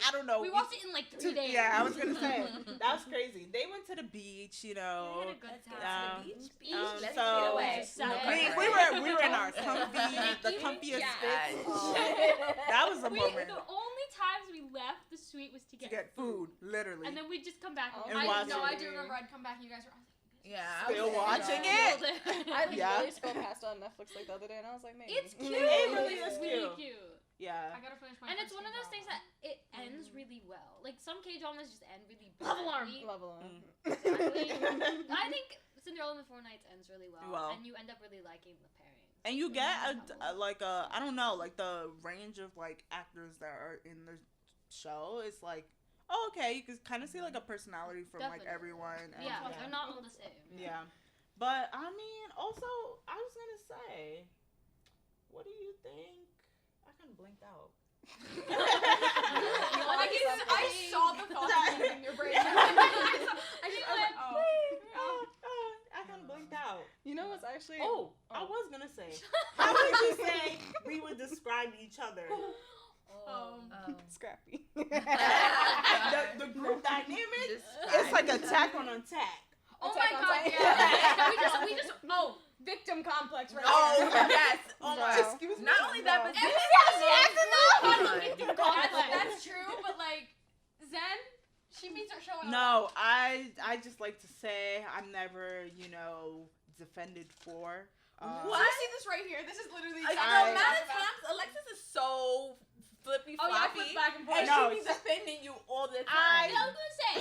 I don't know. We watched it in like 3 days. Yeah, I was gonna say that was crazy. They went to the beach, We had a good Let's get time. to the beach. Beach. Let's so get away. Just No sat pressure. we were in our the comfiest Yeah. fits. Oh. That was a We, moment the only times we left the suite was to to get, get food, literally. and then we'd just come back. Oh. And I watch no, it. I do remember I'd come back and you guys were. Yeah. Still watching it? it. I Yeah. literally scrolled past on Netflix like the other day, and I was like, maybe. It's cute. It really It's is really cute. cute. Yeah. I gotta finish my. And it's first one of those things K-drama. that it ends really well. Like some K dramas just end really Love alarm. badly. Level on. Exactly. I think Cinderella in the 4 Nights ends really well, Well. and you end up really liking the pairings. And you get I don't know, like the range of like actors that are in the show is like, oh, okay, you can kind of see like a personality from like Definitely. everyone. And, Yeah, they're not all the same. Yeah. But I mean, also, I was gonna say, what do you think? I kind of blinked out. I saw the thought in your brain. I think I went, I kind of blinked out. You know what's actually? Oh, I was gonna say, how would you say we would describe each other? Scrappy. The group dynamic, it's like attack on attack. oh Attack my on god, Titan. yeah. we just, victim complex right Oh there. yes. Oh my. Wow. Excuse me. Not only that, but Wow. That's true, but like, Zen, she meets her show in a No, I just like to say I'm never, defended for. What? You see this right here. This is literally. The I- amount of times Alexis is so flippy Oh yeah, I floppy. flip back and forth. And No, she be defending you all the I- time. I was gonna say,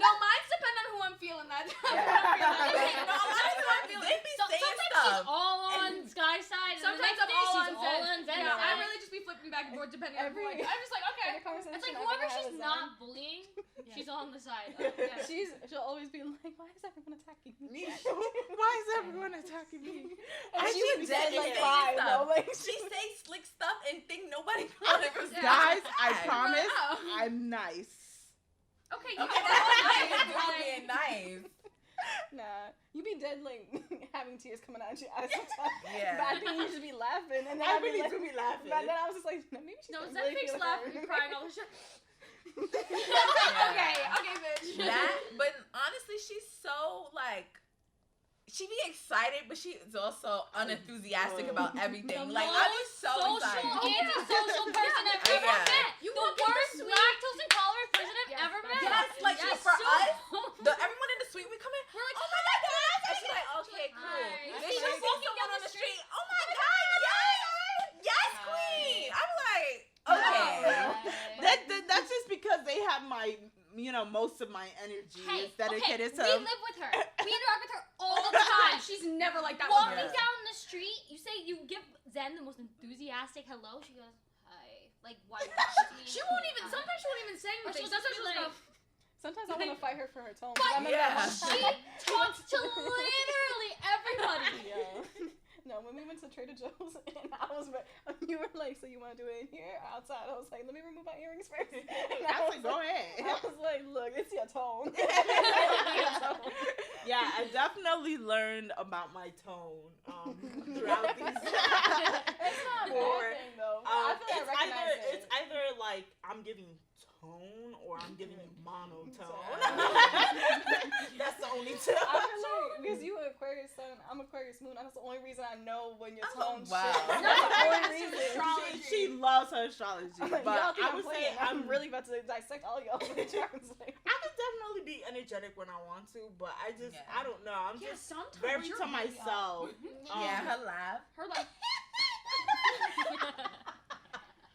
No, mine's depend on who I'm feeling that time. No, a lot of times they be saying sometimes stuff. she's all on Sky's side, and Sometimes the next I'm day all she's on on Zen's Zen. side. I really just be flipping back back and forth depending on Every- who I'm just like, okay. Every conversation It's like I've whoever ever had she's with not bullying, she's on the side. Yeah. She'll always be like, why is everyone attacking me? Why is everyone attacking me? And I she should was be dead saying like it. five, Stuff. though. Like, She say slick stuff and think nobody will ever say Guys, I that. promise Wow. I'm nice. Okay, you Okay, know that's what? nice. You're being nice. nah, you be dead like having tears coming out your eyes sometimes. Yeah. But I think you should be laughing, and then I I'd be really like, do be laughing. But then I was just like, no, maybe she's No, not is that really fake feeling laugh her. when you're crying all the shit? Okay, bitch. That, but honestly, she's so like, she be excited, but she is also unenthusiastic about everything. The Like, I be so social, excited. antisocial person I've ever Yeah. met. You The walk in the worst suite- lactose intolerant person I've Yes, ever that's met. Yes, like Yes, for so- us, everyone in the suite, we come in, We're like, oh my god, guys! And she's like, okay, cool. Hi. Then She's she's just walking walking someone down on the the street, oh my god, yes, queen! I'm like, okay. That's just because they have my, most of my energy Hey, is dedicated we to. live with her. We interact with her all the time. She's never like that. Walking with me. down the street, you give Zen the most enthusiastic hello. She goes, hi. Like, why? She won't even. Sometimes she won't even say Or anything. she'll just Sometimes be she'll like, just go, Sometimes I want to fight her for her tone. But I'm in that yeah. one she time. talks to literally everybody. Yeah. No, when we went to Trader Joe's and I was, you were like, so you want to do it in here or outside? I was like, let me remove my earrings first. And I was like, go I ahead. was like, look, it's your tone. Yeah, I definitely learned about my tone throughout these. It's not a bad thing though. I feel like I recognize it. It's either like I'm giving tone or I'm giving you monotone. That's the only two. I feel like because you Aquarius sun, I'm Aquarius moon. That's the only reason I know when your tone wow. shifts. That's the only reason. She loves her astrology, but Y'all think I would say I'm really about to dissect all y'all charts. Like, I can definitely be energetic when I want to, but I just Yeah. I don't know. I'm yeah, just sometimes very you're to really myself. Yeah, her laugh. Her like.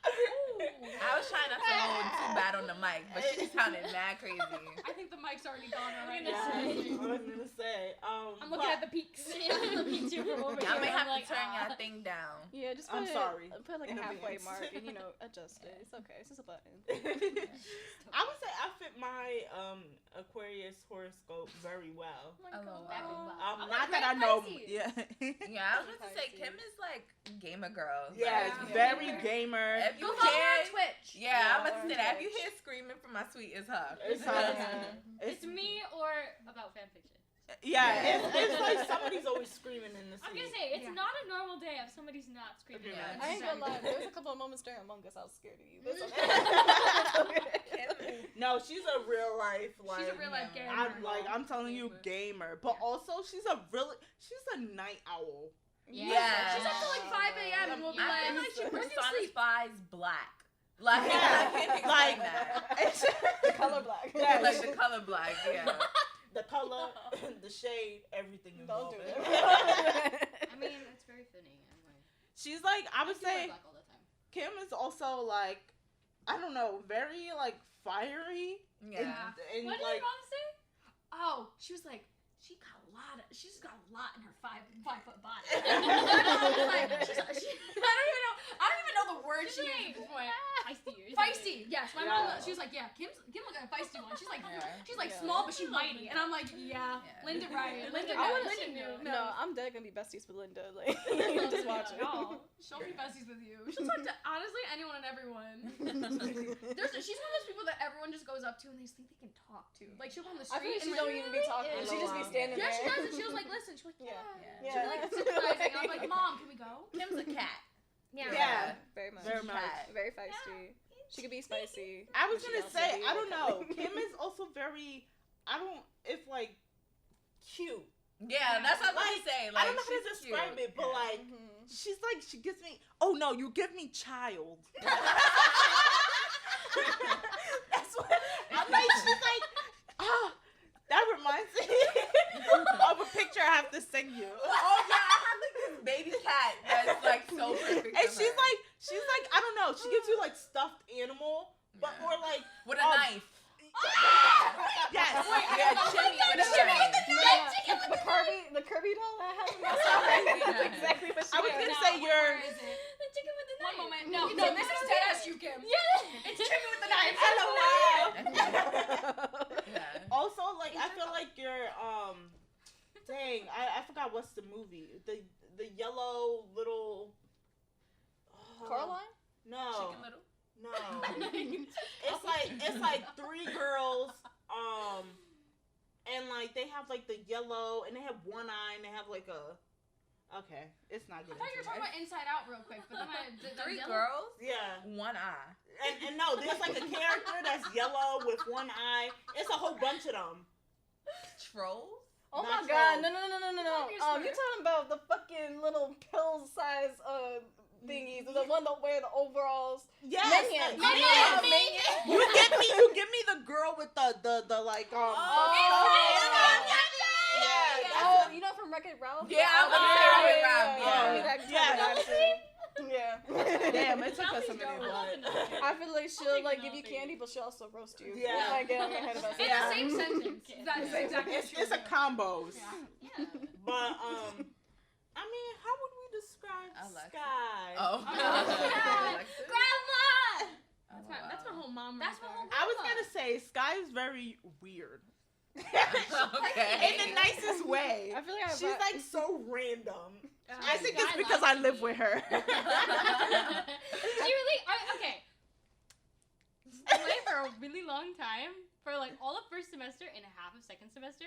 I was trying not to hold too bad on the mic, but she sounded mad crazy. I think the mic's already gone already. Yeah, I was gonna say. I'm looking at the peaks. Me too from over Y'all here. may I'm have like, to turn ah. your thing down. yeah, just I'm sorry Put like in a halfway advance. mark and adjust it. It's okay. It's just a button. I would say I fit my Aquarius horoscope very well. Oh, Back wow. and Not that I know. Pisces. Yeah. Yeah, I was about to say Kim is like gamer girl. Yeah, Like, it's Yeah. very gamer. If you Go follow her hear, on Twitch. yeah, I'm Yeah, about to say that. If you Twitch. hear screaming from my suite, it's her. It's her. Yeah. It's me or about fanfiction. Yeah, it's like somebody's always screaming in the I'm suite. gonna say it's Yeah. not a normal day if somebody's not screaming. Yeah. about I ain't gonna lie. fanfiction. There was a couple of moments during Among Us I was scared of you. But it's okay. No, she's a real life like. She's a real life gamer. I'm telling you, gamer. But also, she's a night owl. Yeah. She's up till like 5 a.m. and we'll be I like, feel like she where's your sleep? personifies black. Like, Yeah. I can't explain Like, that. The color black. Yeah, Like the color black, yeah. The color, the shade, everything Don't involved. do in it. it. I mean, it's very fitting. Anyway. She's like, I would do wear say, black all the time. Kim is also like, I don't know, very like fiery. Yeah. And What did like, your mom say? Oh, she was like, she's got a lot in her 5'5" body. I don't even know the word she used at this point. Feisty, yes. My mom, she was like, yeah, Kim looking at a feisty one. She's like, Yeah. small, but she's mighty. And I'm like, yeah, Yeah. Linda right. Linda I knows. would've Linda knew. No, I'm dead gonna be besties with Linda. Like, just watch it. No, she'll be besties with you. She'll talk to honestly anyone and everyone. She's one of those people that everyone just goes up to and they think they can talk to. Like she'll go on the I feel street like she and don't even be talking. Yeah. She just be standing Yeah, there. she does. And she was like, listen. She was like, Yeah. yeah. Yeah. She like supervising. And I'm like, Mom, can we go? Kim's a cat. yeah. Very much. Very much. Cat. Very feisty. She could be spicy. I was but she gonna also say, be I don't like- know. Kim is also very, cute. Yeah, that's what I was Like, going to say. I Like, don't know how to she's describe cute. it, but Yeah. like, Mhm. she's like, she gives me, oh no, you give me child. That's what, I'm like, she's like, that reminds me of a picture I have to send you. Oh, yeah, I have like this baby cat that's like so perfect. And for she's her. like, I don't know, she gives you like stuffed animal, but Yeah. or like, With a knife. yes. Yeah, Jimmy with a knife. The Kirby doll I have in my Yeah. stomach. That's exactly what she I was is. gonna No, say where you're, is it? The chicken with the One camera moment. No, this is dead ass you, Kim. Yeah. It's Kimmy with the knife. Yeah. Also, like, I feel like you're, dang, I forgot what's the movie. The yellow little... Coraline? No. Chicken Little. No. It's like three girls, and like they have like the yellow, and they have one eye, and they have like a. Okay, it's not I good. thought you were talking about Inside Out real quick, but then Three girls, Yeah. one eye. And no, there's like a character that's yellow with one eye. It's a whole bunch of them. Trolls? Oh Not my god, trolls. no. You talking about the fucking little pill size thingies, the one that wear the overalls? Yes. Minions. Minions. You give me the girl with the like Oh, you know from Wreck-It Ralph? Yeah, I was Wreck-It Ralph. Yeah. Damn, it took us a Ralphie's minute. dope. I feel like she'll take like the give you Ralphie. candy, but she'll also roast you. Yeah. Like get ahead of us. in the same sentence. That is exactly It's a combos. Yeah. But I mean, how would we describe Alexa. Sky? Oh. Grandma. That's my whole mom. That's right my whole. I was gonna say Sky is very weird. Okay. In the nicest way. I feel like She's like so random. there. I think it's Sky because likes I live me. with her. She really. Okay. Away for a really long time, for like all of first semester and half of second semester,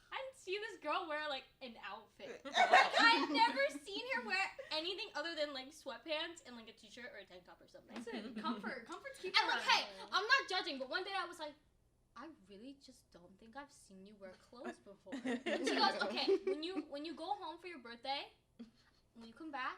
I didn't see this girl wear like an outfit. I'd never seen her wear anything other than like sweatpants and like a t-shirt or a tank top or something. Listen, comfort's keep And her like, around. hey, I'm not judging, but one day I was like, I really just don't think I've seen you wear clothes before. She goes, okay, when you go home for your birthday, when you come back,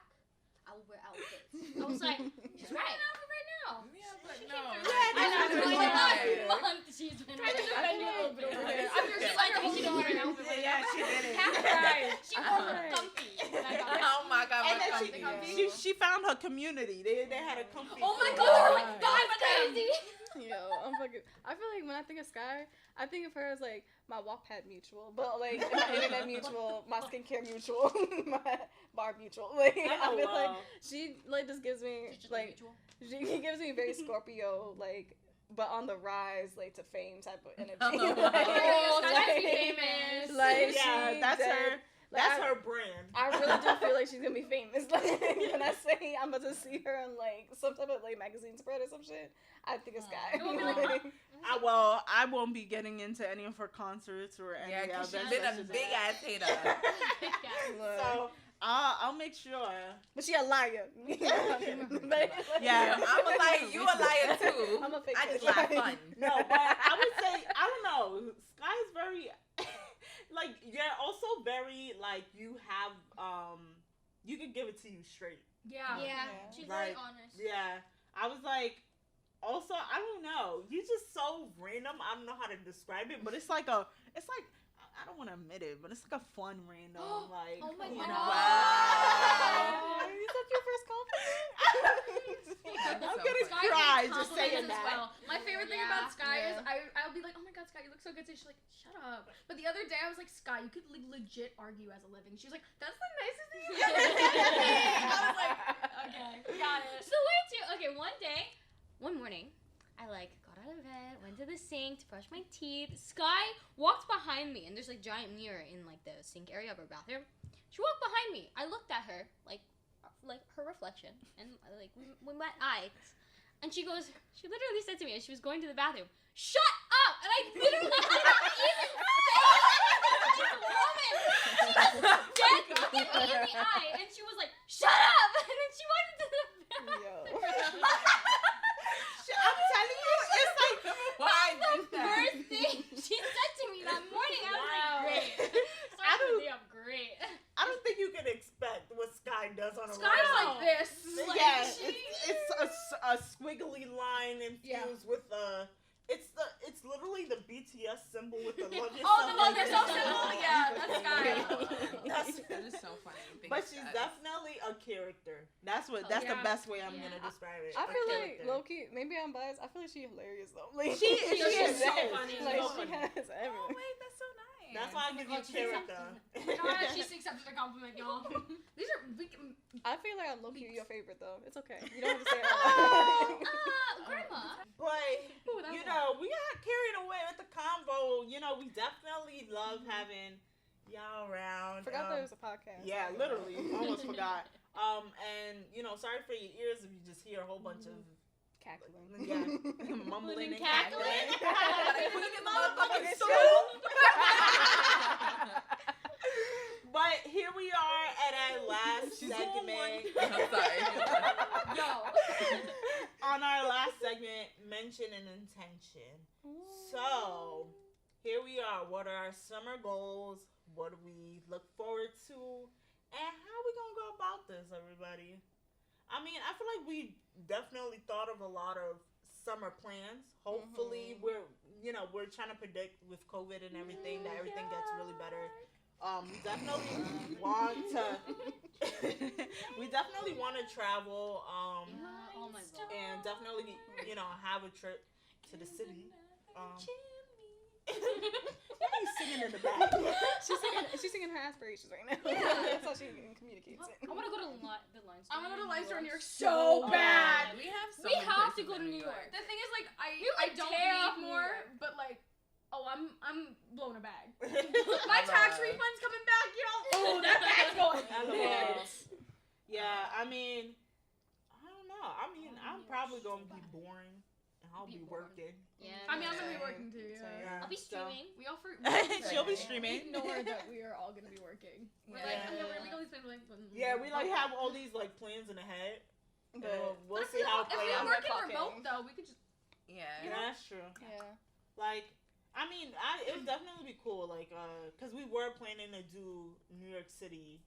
I will wear outfits. I was like, she's wearing an outfit right now. Yeah, but She no. came through. Yeah, I know, that's for like what the last I month she's been I think wearing I a little bit over there. I'm I'm just like, she don't wear an outfit right Yeah, now. she did it. Half right. She wore her comfy. And I got Oh my god, And my then comfy. she found her community. They had a comfy. oh my floor. god, they're like, that's crazy. Yo, I'm fucking. I feel like when I think of Sky, I think of her as like my Wattpad mutual, but like my internet mutual, my skincare mutual, my bar mutual. Like I feel like she like just gives me like she gives me very Scorpio like, but on the rise like to fame type of energy. Oh, like, Sky's famous. like Yeah, she that's dead. her. Like, That's I- her brand. I really do feel like she's gonna be famous. Like when I say I'm about to see her on like some type of like magazine spread or some shit, I think it's Sky. It will be like, I won't be getting into any of her concerts or any Yeah, of because that. she's been a big ass hater. So I'll make sure. But she a liar. Yeah, I'm a liar. You a liar too. I'm a fake I just bitch. lie fun. No, but I would say I don't know. Sky's very like you're also very like you have you can give it to you straight. yeah. Yeah, she's very Like, honest. Yeah, I was like. Also, I don't know. You're just so random. I don't know how to describe it, but it's like I don't want to admit it, but it's like a fun random like. Oh my you God. know. Wow. Is that your first compliment? I'm So gonna funny. cry Sky just gets saying compliments as that. well. My favorite thing about Sky is I'll be like, oh my god, Sky, you look so good today. She's like, shut up. But the other day I was like, Sky, you could legit argue as a living. She was like, that's the nicest thing you've ever said to me. I was like, okay, got it. So wait, okay, one morning, I like got out of bed, went to the sink to brush my teeth. Sky walked behind me, and there's like giant mirror in like the sink area of her bathroom. She walked behind me. I looked at her like her reflection, and like we met eyes. And she literally said to me as she was going to the bathroom, "Shut up!" And I literally did not even say this woman. She just dead looked at me in the eye, and she was like, "Shut up!" And then she went into the bathroom. I'm telling you, it's like Why The first thing she said to me that morning, I was like, "Great." I Started the don't- day off great. I don't think you can expect what Sky does on a Sky's regular. like this. Like, Yeah, she- it's a squiggly line infused with it's literally the BTS symbol with the love yourself. Oh, the love like yourself this. symbol? Yeah, that's Sky. That is so funny. But she's definitely a character. That's the yeah. best way I'm gonna describe it. I A feel like character. low key, maybe I'm biased. I feel like she's hilarious though. Like She She is is so is. funny. Like So she funny. has Oh everything. wait, that's so nice. That's why I give you God, she's character. God, she's accepted a compliment, y'all. These are I feel like I'm low-key your favorite, though. It's okay. You don't have to say it. Grandma. But, Ooh, that you was know, we got carried away with the combo. You know, we definitely love having y'all around. Forgot there was a podcast. Yeah, literally. Almost forgot. And, you know, sorry for your ears if you just hear a whole bunch of Cackling. yeah, mumbling and cackling. cackling. Motherfucking But here we are at our last segment. I'm sorry. On our last segment, mention and intention. So, here we are. What are our summer goals? What do we look forward to? And how are we going to go about this, everybody? I mean, I feel like we definitely thought of a lot of summer plans. Hopefully, we're trying to predict with COVID and everything that everything gets really better. We definitely want to travel. Oh my god. And definitely, have a trip to the city. She's singing in the back. She's singing her aspirations right now. Yeah. That's how she communicates it. I want to go to the line store. I want to go to Line Store in New York Oh, so bad. We have so We many have to places go to in New York. The thing is, like, I like, don't tear off need New more, York. but like, I'm blowing a bag. My My tax refund's coming back, yo. Oh, that bag's going. Yeah, I mean, I don't know. I mean, I'm probably going to be boring, and I'll be working. Yeah. I mean, I'm gonna be working too. Yeah. Yeah, I'll be so- streaming. We all She'll be streaming. Ignore that we are all gonna be working. We're like, Yeah. we're like all these plans. Like, Yeah, we like have all these like plans in the head. But We'll see how it If plays we out. work in Clocking. remote though, we could just. Yeah. Yeah, that's true. yeah. Like, I mean, it would definitely be cool. Like, cause we were planning to do New York City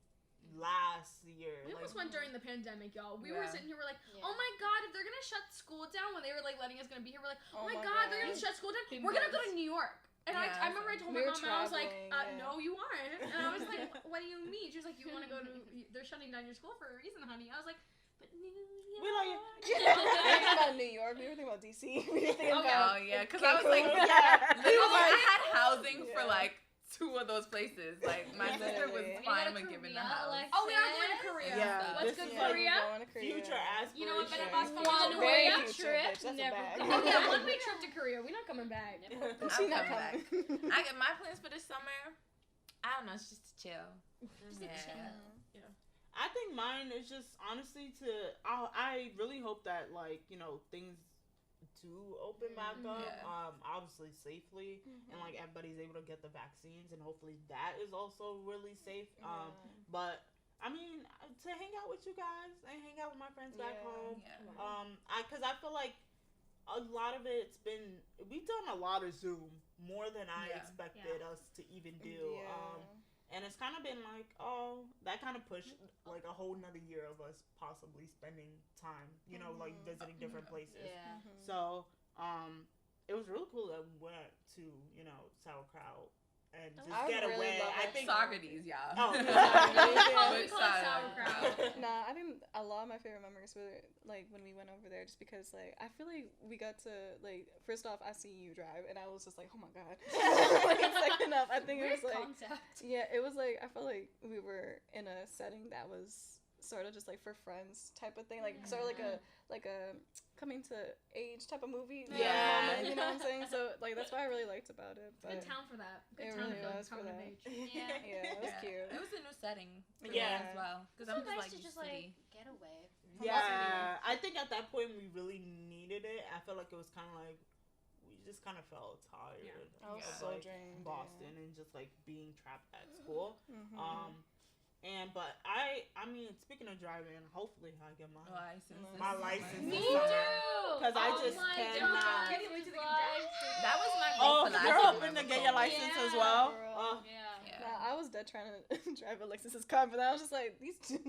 last year. We almost like, went during the pandemic, y'all. We were Yeah. sitting here, we're like, Yeah. oh my god, if they're gonna shut school down when they were like letting us gonna be here, we're like, oh, Oh my my god, they're God. gonna shut school down. Big We're gonna go bugs. to New York. And Yeah, I remember I told we my were mom, and I was like, traveling, yeah. no, you aren't. And I was like, what do you mean? She was like, you want to go to? They're shutting down your school for a reason, honey. I was like, but New York. We like- We were thinking about New York. We were thinking about DC. We were thinking Okay. about Oh yeah, because I was like, Cancun. literally, I like- had housing for Yeah. like 2 of those places. Like my sister was Literally. fine You with go to giving the Korea, house. like- Oh, we are going to Korea. Yeah, What's this good, is Yeah, like Korea? we're going to Korea. future aspirations. You know what, better Fun Fun Very Korea future, trip. bitch. That's a Never bag. go. Oh yeah, one way trip to Korea. We're not coming back. I'm She not coming coming. I get my plans for this summer. I don't know. It's just to chill. Yeah. I think mine is just honestly I really hope that like things do open back up. Yeah. Obviously safely, and like everybody's able to get the vaccines, and hopefully that is also really safe. But I mean, to hang out with you guys and hang out with my friends back Yeah. home. Yeah. Because I feel like a lot of we've done a lot of Zoom more than I Yeah. expected us to even do. And it's kind of been like, that kind of pushed like a whole nother year of us possibly spending time, like visiting different places. Yeah. So, it was really cool that we went to, sauerkraut and just I get really away. love I it. think. Socrates, y'all. Oh, We With call it sauerkraut. sauerkraut. Nah, I think a lot of my favorite memories were like when we went over there, just because like I feel like we got to like first off I see you drive and I was just like, oh my god. Like, second off, I think it was Weird like concept. yeah, it was like I felt like we were in a setting that was sort of just like for friends type of thing, like sort of like a coming to age type of movie. Yeah. Moment, you know what I'm saying? So like that's what I really liked about it. But Good town for that. It Good town really was for coming of that. age. Yeah. yeah, it was Yeah. cute. It was a new setting for Yeah. me as well. Because It's so I'm just nice like to used just to like the- get away. Yeah, I think at that point we really needed it. I felt like it was kind of like we just kind of felt tired. I was Yeah. so like drained. Boston and just like being trapped at school. Mm-hmm. But I mean, speaking of driving, hopefully I get my license. My license. Me this summer. too. 'Cause I Oh just my cannot. God. Can't wait till they can drive. That was my Oh, goal for last you're summer hoping to before get your we- license as Yeah. well. For real. Oh, Yeah. Yeah. Nah, I was dead trying to drive Alexis's car, but I was just like, these turns?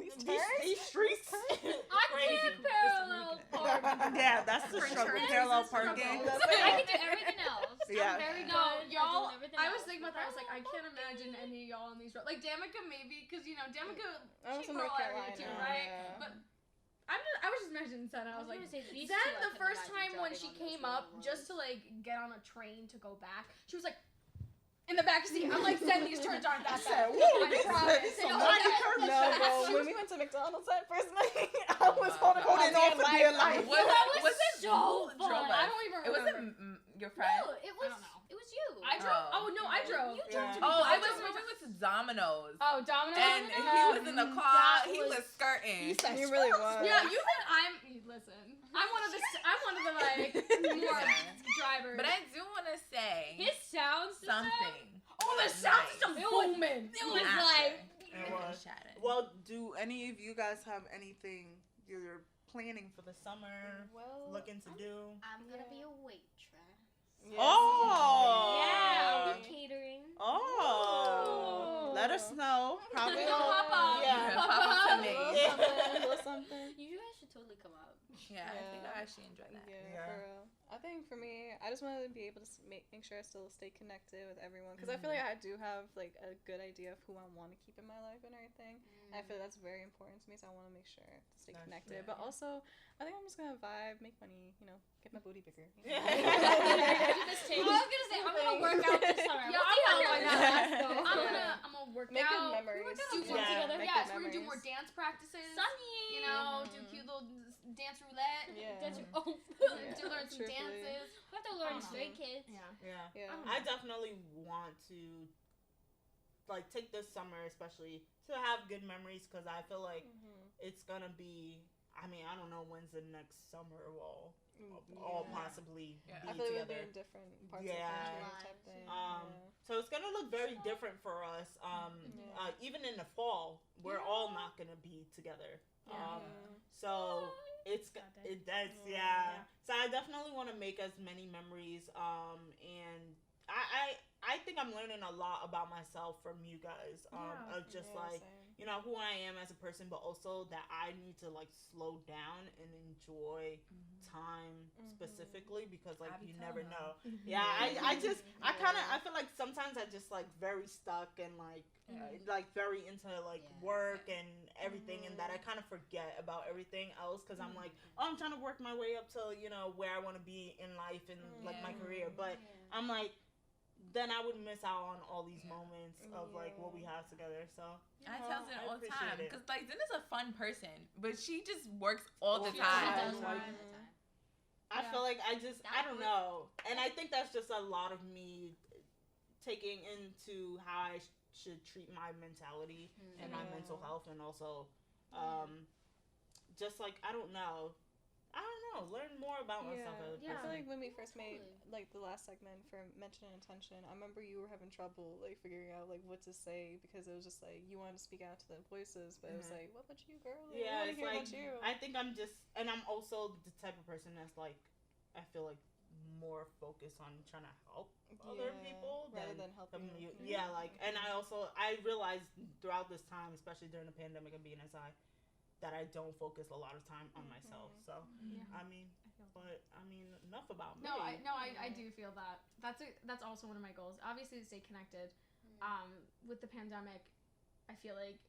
these streets. I crazy. can't parallel park. Yeah, that's the For struggle. insurance, Parallel this is struggle. parking. I can do everything else. Yeah. I'm very good No, at y'all, doing everything I was else. thinking about that. I was like, I can't imagine any of y'all on these roads. Like Damica, maybe, because Damica, I was she in North rural area Carolina. too, right? Yeah. But I was just imagining Sen. I was like, gonna say, these Zen, two I the couldn't first imagine time when driving she on those came up roads. just to like get on a train to go back, she was like, in the back seat. I'm like, Zen, these turns aren't that said, bad. whoa, I this promise. is some No, mighty okay. curve. No, bro. When we went to McDonald's that first night, I was holding Holding on for dear life. was it so you fun. drove I us? don't even It remember. wasn't your friend. No, it was. don't know. It was you. I drove. Oh, no, I drove. You drove Yeah. to Oh, McDonald's. it was when we went to Domino's. Oh, Domino's. And he was in the car. That He was skirting. He really was. Yeah, you think listen. I'm one of the like more drivers. But I do want to say His sound system. something. oh, the sound system It was- booming. It was like. It was. Shattered. Well, do any of you guys have anything you're planning for the summer? Well, Looking to do? I'm gonna be a waitress. yes. Oh. Yeah, I'll be catering. Oh. Let us know. Probably. We'll pop up. Yeah. Pop up to me. A little something, a little something. You guys should totally come out. Yeah, I think Yeah. I actually enjoy that. Yeah, Yeah. for real. I think for me, I just want to be able to make sure I still stay connected with everyone because I feel like I do have like a good idea of who I want to keep in my life and everything. And I feel that's very important to me, so I want to make sure to stay That's connected. true. But also, I think I'm just gonna vibe, make money, get my booty bigger. Yeah. I was gonna say I'm gonna work out this summer. Yeah, We'll see how I'm long gonna- that lasts, though. I'm gonna work Make out. good memories. Do Yeah. more together. Make Yes, good we're gonna do more memories. dance practices. Sunny. You know, do cute little dance roulette. Yeah. That's oh. To learn some truthfully. dances. We have to learn Uh-huh. straight kids. Yeah. Yeah. Yeah. I definitely want to like take this summer especially to have good memories because I feel like it's gonna be. I mean, I don't know when's the next summer we'll all possibly Yeah. be I feel like we'll be together. in different parts Yeah. of the country type thing. So it's gonna look very different for us. Even in the fall, we're all not gonna be together. So it's that's Yeah. So I definitely want to make as many memories. And I think I'm learning a lot about myself from you guys. Of just who I am as a person, but also that I need to like slow down and enjoy time specifically because like you never know. Yeah, I feel like sometimes I just like very stuck and like very into like work and everything and that I kind of forget about everything else because I'm like, oh, I'm trying to work my way up to where I want to be in life and like my career, but I'm like, then I would miss out on all these moments of like what we have together. So I tell Zen all the time appreciate it. because like Zen is a fun person, but she just works all the She time. does. I feel like I don't know, and I think that's just a lot of me taking into how I should treat my mentality and my mental health, and also just like I don't know, learn more about myself as a I feel person. like when we first made like the last segment for mention and intention, I remember you were having trouble like figuring out like what to say because it was just like you wanted to speak out to the voices, but it was like, what about you, girl? Like, Yeah, I wanna it's hear like about you. I think I'm just, and I'm also the type of person that's like, I feel like more focused on trying to help other people rather than helping you. you. Yeah, like, and I realized throughout this time, especially during the pandemic and being inside, that I don't focus a lot of time on myself. So, I mean, enough about me. I do feel that. That's also one of my goals. Obviously, to stay connected. With the pandemic, I feel like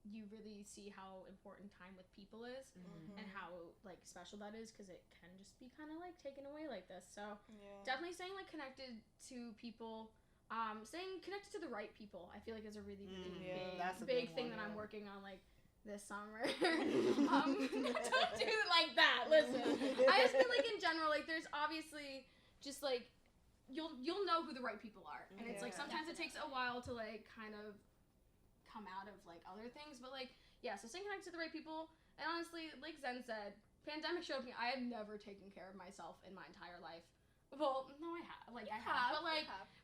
you really see how important time with people is and how like special that is because it can just be kind of like taken away like this. So definitely staying like connected to people. Staying connected to the right people, I feel like is a really big thing that I'm working on like this summer. Don't do it like that. Listen, I just feel like in general, like there's obviously just like you'll know who the right people are, and it's like sometimes it takes a while to like kind of come out of like other things, but like so staying connected to the right people. And honestly, like Zen said, pandemic showed me I have never taken care of myself in my entire life. Well, no, I have. Like I have,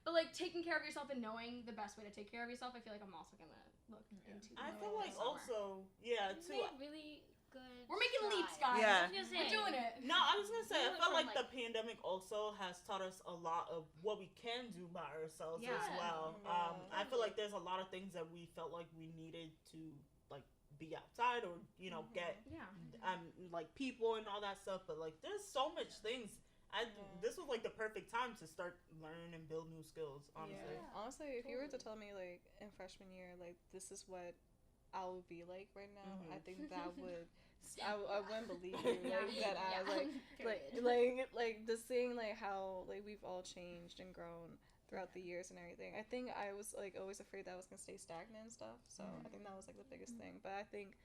but like taking care of yourself and knowing the best way to take care of yourself, I feel like I'm also gonna look into. I feel like also, too. Really good. We're making leaps, guys. Yeah. We're doing it. No, I was gonna say, I Do it felt from, like the pandemic also has taught us a lot of what we can do by ourselves as well. I feel like there's a lot of things that we felt like we needed to like be outside or get like people and all that stuff, but like there's so much things. This was like the perfect time to start learning and build new skills, honestly. Honestly, if you were to tell me like in freshman year, like this is what I would be like right now, I think that would I wouldn't believe you like that I like just seeing like how like we've all changed and grown throughout the years and everything. I think I was like always afraid that I was gonna stay stagnant and stuff. So I think that was like the biggest thing. But I think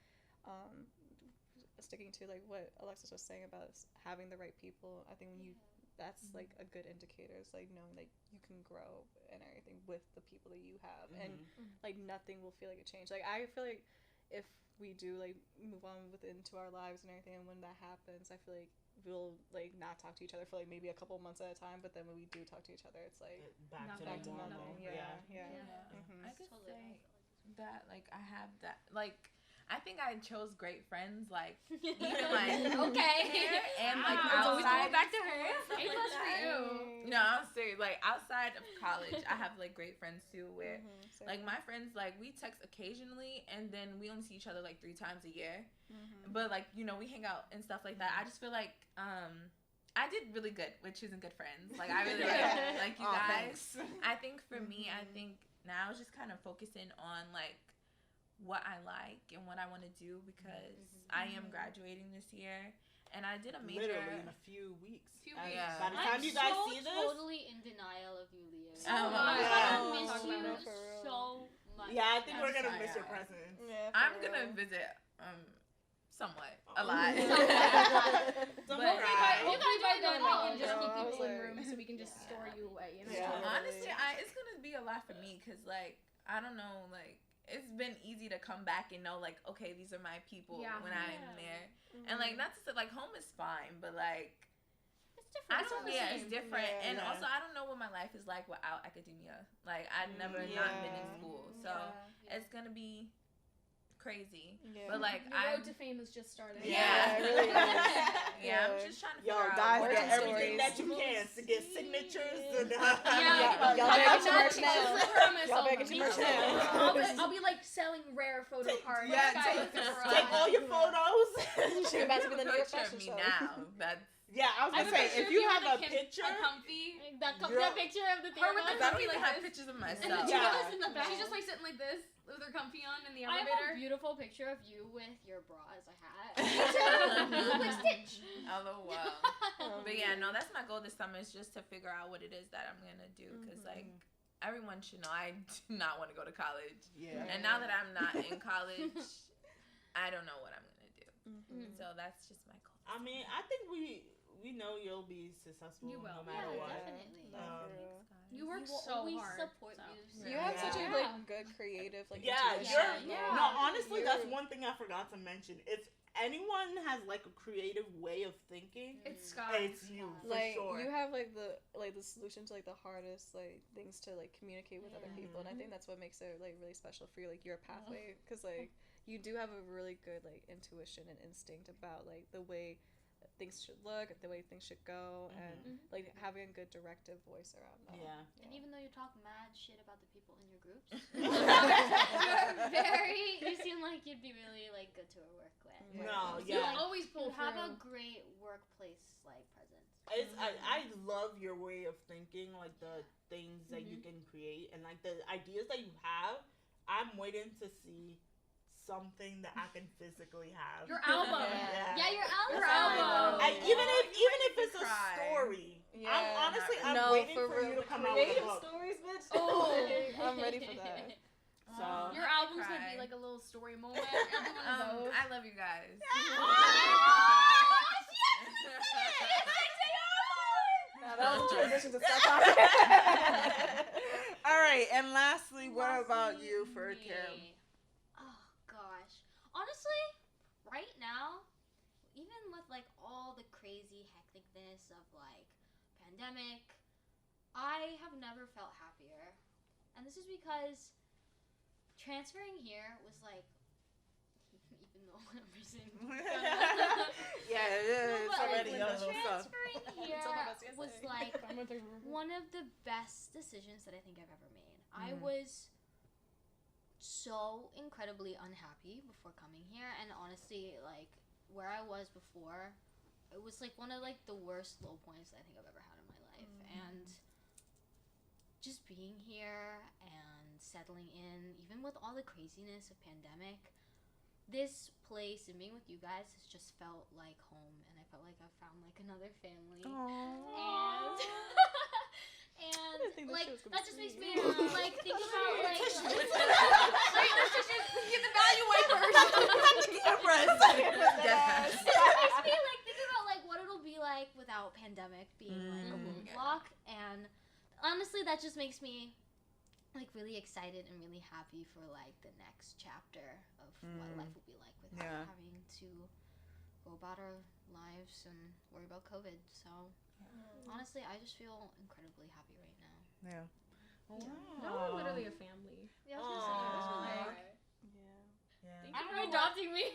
sticking to like what Alexis was saying about having the right people, I think when you that's like a good indicator. It's like knowing that you can grow and everything with the people that you have, and like nothing will feel like a change. Like I feel like if we do like move on into our lives and everything, and when that happens, I feel like we'll like not talk to each other for like maybe a couple months at a time, but then when we do talk to each other, it's like back to nothing. normal. Yeah. I could say that like I have that like. I think I chose great friends, like, even, like, okay. And, like, It's always outside. going back to her. A plus for you. No, I'm serious. Like, outside of college, I have, like, great friends, too, where, like, my friends, like, we text occasionally, and then we only see each other, like, 3 times a year. But, like, you know, we hang out and stuff like that. I just feel like, I did really good with choosing good friends. Like, I really like you guys. Thanks. I think for me, I think now it's just kind of focusing on, like, what I like and what I want to do, because I am graduating this year, and I did a major literally in a few weeks. Yeah. By the time you guys see this, totally in denial of you, Leo. I miss you so much. Yeah, I think we're gonna miss your presence. Yeah, I'm gonna visit somewhat a lot. Hopefully by then we can just keep people in rooms so we can just store you away. You know? Honestly, it's gonna be a lot for me, because like I don't know, like it's been easy to come back and know like, okay, these are my people when I'm there, and like not to say like home is fine, but like it's different. It's different, and also I don't know what my life is like without academia. Like I've never not been in school, so it's gonna be crazy. But like your road to fame has just started. It really is. I'm just trying to figure out. Guys, what get everything stories. that you can to get signatures and y'all better get your merch now. Y'all better get your merch now. I'll be like selling rare photo cards. Take all your photos. She's about to be the New York Picture of fashion me show. now. That's I was gonna say, if you have a picture, a comfy, that picture of the her with the I don't comfy even like have this. pictures of And myself. then she's just like sitting like this with her comfy on in the I have a elevator. beautiful picture of you with your bra as a hat. You look like Stitch. Oh wow. But yeah, no, that's my goal this summer, is just to figure out what it is that I'm gonna do, because like everyone should know I do not want to go to college. And now that I'm not in college, I don't know what I'm gonna do. So that's just my goal. I mean, I think we know you'll be successful. You will. No matter what. Definitely. You work will so always hard. support you. You have such a like good creative like Yeah, intuition. no, honestly, that's one thing I forgot to mention. If anyone has like a creative way of thinking, It's Sky. it's you for Like sure. you have like the solution to like the hardest like things to like communicate with other people, and I think that's what makes it like really special for you, like your pathway, because like you do have a really good like intuition and instinct about like the way things should look, the way things should go, and like having a good directive voice around that. And even though you talk mad shit about the people in your groups, you seem like you'd be really like good to work with. No, You always pull You have through. a great workplace like presence. I love your way of thinking, like the things that you can create and like the ideas that you have. I'm waiting to see something that I can physically have. Your album. Yeah, your album. Even if it's a story. I'm waiting for you to come out with a book. Stories, bitch. Oh. I'm ready for that. So Your album's gonna be like a little story moment. You'll be one of those. I love you guys. That was a transition to start talking. All right, and lastly, what about you for Kim? Oh gosh, honestly, right now, even with like all the crazy hecticness of like pandemic, I have never felt happier, and this is because transferring here was like, even though I'm missing. It's already a little stuff. Transferring here was like one of the best decisions that I think I've ever made. I was so incredibly unhappy before coming here, and honestly, like where I was before, it was like one of like the worst low points I think I've ever had in my life. And just being here and settling in, even with all the craziness of pandemic, this place and being with you guys has just felt like home, and I felt like I found like another family. And And think that like shit was gonna that be just makes sweet. me like think about like Get the value wipers. it makes me like think about like what it'll be like without pandemic being like a full block, and honestly that just makes me like really excited and really happy for like the next chapter of what life will be like without having to go about our lives and worry about COVID. So honestly, I just feel incredibly happy right now. Yeah. No, we're literally a family. Yeah, I was gonna say, it was really Yeah. Thank you for adopting me.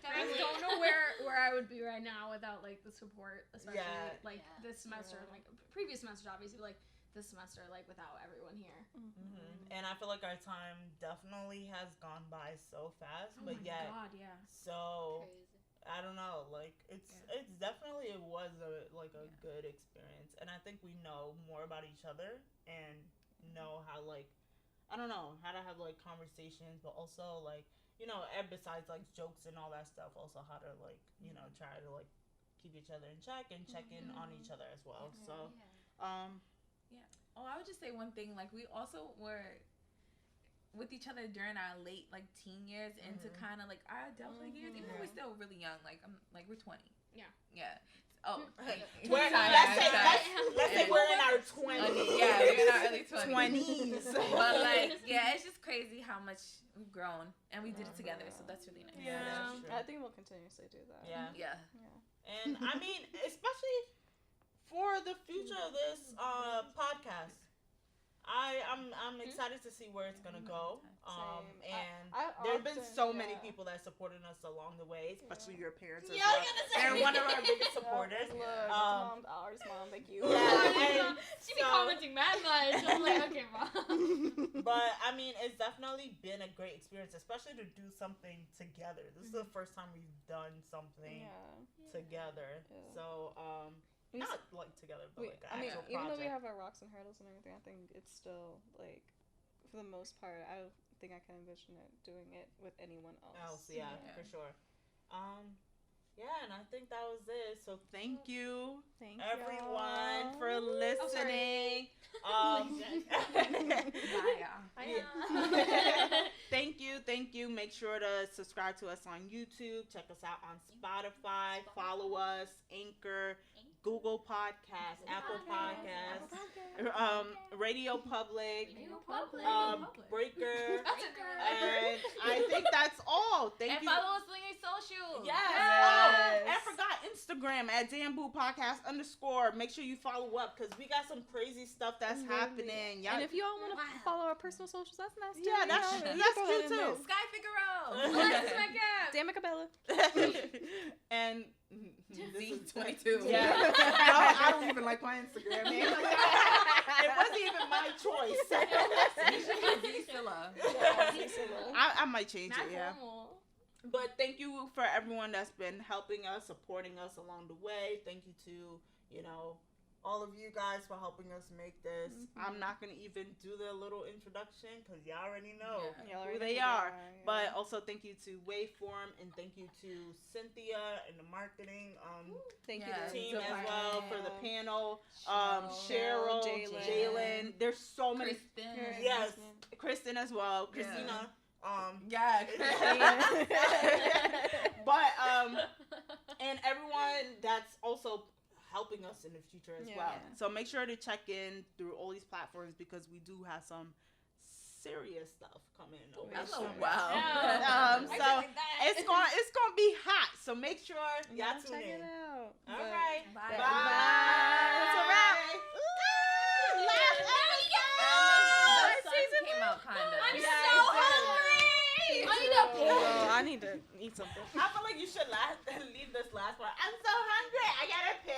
I don't know where I would be right now without like the support, especially like this semester, like previous semesters, obviously, like this semester, like without everyone here. And I feel like our time definitely has gone by so fast, but yet God, yeah. so Crazy. I don't know, like it's definitely it was a good experience, and I think we know more about each other and know how like I don't know how to have like conversations, but also like and besides like jokes and all that stuff, also how to like try to like keep each other in check and check in on each other as well. So Oh, I would just say one thing. Like, we also were with each other during our late, like, teen years into kind of, like, our adulthood years. Even though we're still really young. Like, we're 20. Yeah. Yeah. Oh. Let's say we're in our 20s. Yeah, we're in our early 20s. 20s. But, like, yeah, it's just crazy how much we've grown. And we did it together, so that's really nice. Yeah. I think we'll continuously do that. Yeah. And, I mean, especially for the future of this podcast, I'm excited to see where it's gonna go. And there's been so many people that supported us along the way, Especially your parents. Yeah, I was gonna say. They're one of our biggest supporters. Ours mom, thank you. She be commenting mad much. I'm like, okay, mom. But I mean, it's definitely been a great experience, especially to do something together. This is the first time we've done something together. So not like together, but like an actual project. Even though we have our rocks and hurdles and everything, I think it's still like, for the most part, I don't think I can envision doing it with anyone else. Yeah, for sure. And I think that was it. So thank you, everyone, for listening. Thank you. Make sure to subscribe to us on YouTube. Check us out on Spotify. Follow us, Anchor, Google Podcasts, Apple Podcasts, Radio Public, Breaker, and I think that's all. Thank you. And follow us on your socials. Yes. Oh, and I forgot Instagram at DamnBoo Podcast _. Make sure you follow up because we got some crazy stuff that's happening. And if you all want to follow our personal socials, that's nice too. Yeah, that's cute too. Sky Figaro. Damica Bella. And Z22. Yeah. I don't even like my Instagram, man. It wasn't even my choice. I might change it, yeah. But thank you for everyone that's been helping us, supporting us along the way. Thank you to, all of you guys for helping us make this. I'm not going to even do the little introduction because y'all already know who they are. But also thank you to Waveform and thank you to Cynthia and the marketing thank you team as well for the panel. Cheryl, Jalen. There's so many. Kristen. Yes, Kristen as well. Christina. But and everyone that's also helping us in the future as well. So make sure to check in through all these platforms because we do have some serious stuff coming over. Wow. So it's gonna be hot. So make sure y'all tune in. Check it out. All right. Bye. That's a wrap. Season came out kind of. I'm so hungry. I need to eat something. I feel like you should leave this last part. I'm so hungry. I gotta pee.